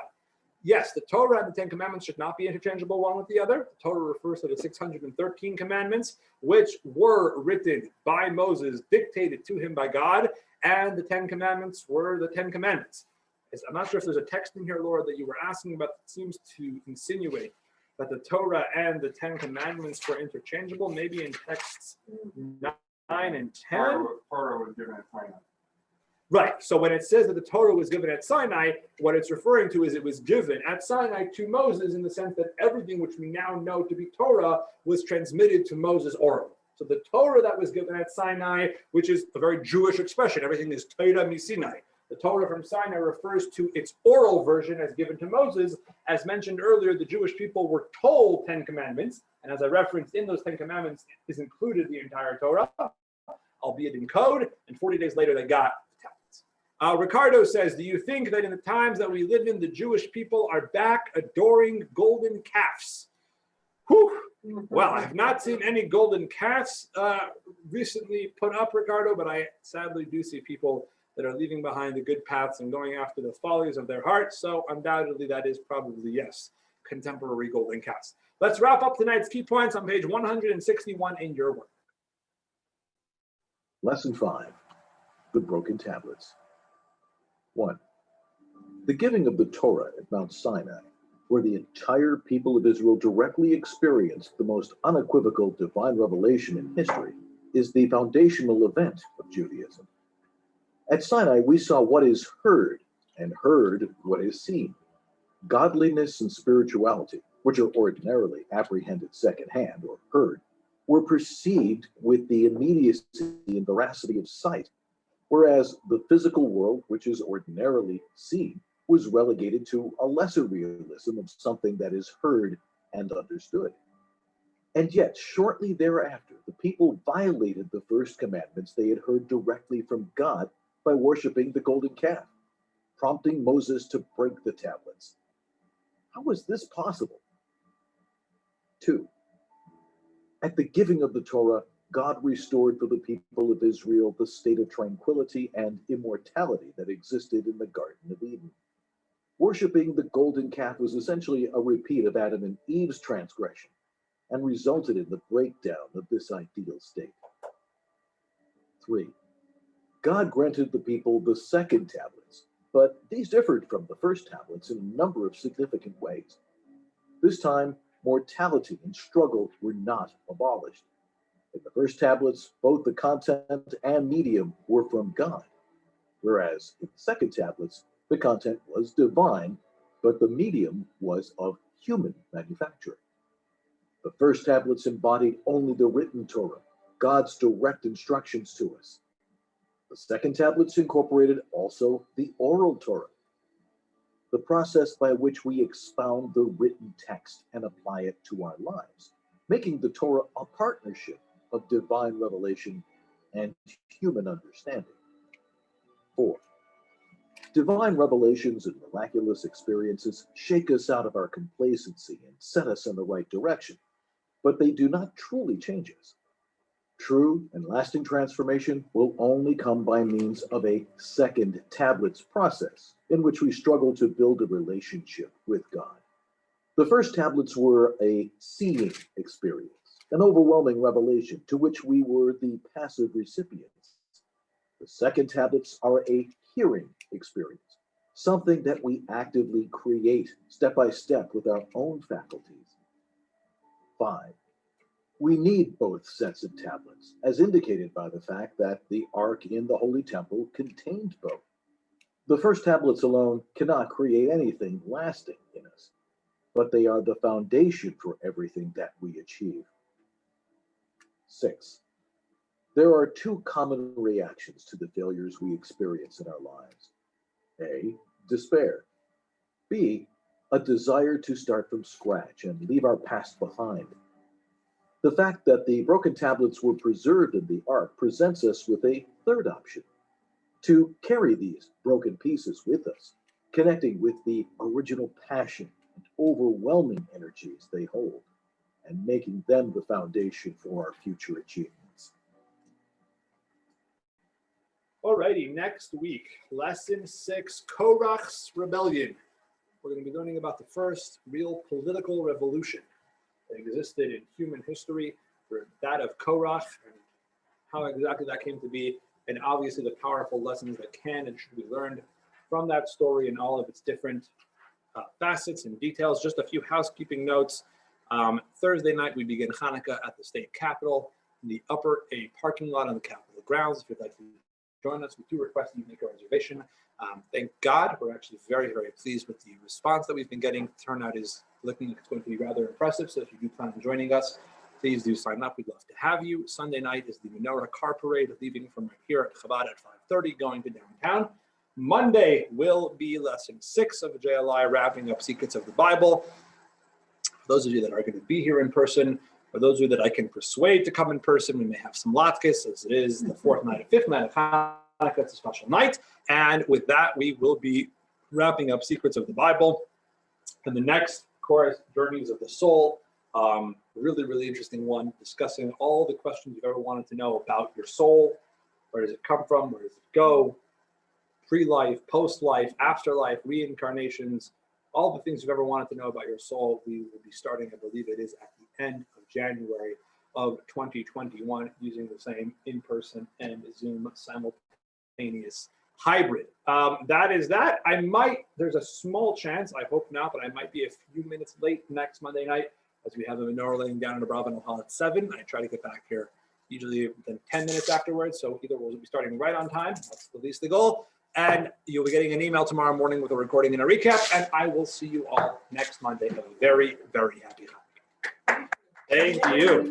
Yes, the Torah and the Ten Commandments should not be interchangeable one with the other. The Torah refers to the 613 commandments, which were written by Moses, dictated to him by God, and the Ten Commandments were the Ten Commandments. I'm not sure if there's a text in here, Laura, that you were asking about that seems to insinuate that the Torah and the Ten Commandments were interchangeable, maybe in texts 9 and 10. Torah was given at Sinai. Right. So when it says that the Torah was given at Sinai, what it's referring to is it was given at Sinai to Moses in the sense that everything which we now know to be Torah was transmitted to Moses orally. So the Torah that was given at Sinai, which is a very Jewish expression, everything is Torah miSinai. The Torah from Sinai refers to its oral version as given to Moses. As mentioned earlier, the Jewish people were told 10 commandments, and as I referenced, in those 10 commandments is included the entire Torah, albeit in code, and 40 days later they got the tablets. Ricardo says, do you think that in the times that we live in, the Jewish people are back adoring golden calves? Whew. Well, I have not seen any golden calves recently put up, Ricardo, but I sadly do see people that are leaving behind the good paths and going after the follies of their hearts. So undoubtedly, that is probably, yes, contemporary golden calves. Let's wrap up tonight's key points on page 161 in your work. Lesson 5, the broken tablets. 1. The giving of the Torah at Mount Sinai, where the entire people of Israel directly experienced the most unequivocal divine revelation in history, is the foundational event of Judaism. At Sinai, we saw what is heard and heard what is seen. Godliness and spirituality, which are ordinarily apprehended secondhand or heard, were perceived with the immediacy and veracity of sight, whereas the physical world, which is ordinarily seen, was relegated to a lesser realism of something that is heard and understood. And yet, shortly thereafter, the people violated the first commandments they had heard directly from God by worshiping the golden calf, prompting Moses to break the tablets. How was this possible? 2. At the giving of the Torah, God restored for the people of Israel the state of tranquility and immortality that existed in the Garden of Eden. Worshipping the golden calf was essentially a repeat of Adam and Eve's transgression and resulted in the breakdown of this ideal state. 3. God granted the people the second tablets, but these differed from the first tablets in a number of significant ways. This time, mortality and struggle were not abolished. In the first tablets, both the content and medium were from God, whereas in the second tablets, the content was divine, but the medium was of human manufacture. The first tablets embodied only the written Torah, God's direct instructions to us. The second tablets incorporated also the oral Torah, the process by which we expound the written text and apply it to our lives, making the Torah a partnership of divine revelation and human understanding. 4. Divine revelations and miraculous experiences shake us out of our complacency and set us in the right direction, but they do not truly change us. True and lasting transformation will only come by means of a second tablets process in which we struggle to build a relationship with God. The first tablets were a seeing experience, an overwhelming revelation to which we were the passive recipients. The second tablets are a hearing experience, something that we actively create step by step with our own faculties. 5. We need both sets of tablets, as indicated by the fact that the Ark in the Holy Temple contained both. The first tablets alone cannot create anything lasting in us, but they are the foundation for everything that we achieve. 6. There are two common reactions to the failures we experience in our lives. A, despair. B, a desire to start from scratch and leave our past behind. The fact that the broken tablets were preserved in the Ark presents us with a third option: to carry these broken pieces with us, connecting with the original passion and overwhelming energies they hold, and making them the foundation for our future achievements. Alrighty, next week, lesson 6, Korach's rebellion. We're going to be learning about the first real political revolution that existed in human history, that of Korach, and how exactly that came to be, and obviously the powerful lessons that can and should be learned from that story and all of its different facets and details. Just a few housekeeping notes. Thursday night, we begin Hanukkah at the state capitol in the Upper A parking lot on the Capitol grounds. If you'd like to join us, we do request that you make a reservation. Thank God, we're actually very, very pleased with the response that we've been getting. Turnout is looking like it's going to be rather impressive. So if you do plan on joining us, please do sign up. We'd love to have you. Sunday night is the Menorah Car Parade, leaving from right here at Chabad at 5:30, going to downtown. Monday will be lesson 6 of JLI, wrapping up Secrets of the Bible. For those of you that are going to be here in person, for those of you that I can persuade to come in person, we may have some latkes, as it is the 4th night and 5th night of Hanukkah. It's a special night. And with that, we will be wrapping up Secrets of the Bible. And the next course, Journeys of the Soul, really, really interesting one, discussing all the questions you've ever wanted to know about your soul. Where does it come from? Where does it go? pre-life, post-life, afterlife, reincarnations, all the things you've ever wanted to know about your soul. We will be starting, I believe it is at the end of January of 2021, using the same in-person and Zoom simultaneous hybrid. That is that. There's a small chance, I hope not, but I might be a few minutes late next Monday night, as we have a menorah laying down in Abravanel Hall at 7. I try to get back here usually within 10 minutes afterwards. So either we'll be starting right on time, that's at least the goal, and you'll be getting an email tomorrow morning with a recording and a recap, and I will see you all next Monday. Have a very, very happy Hanukkah. Thank you.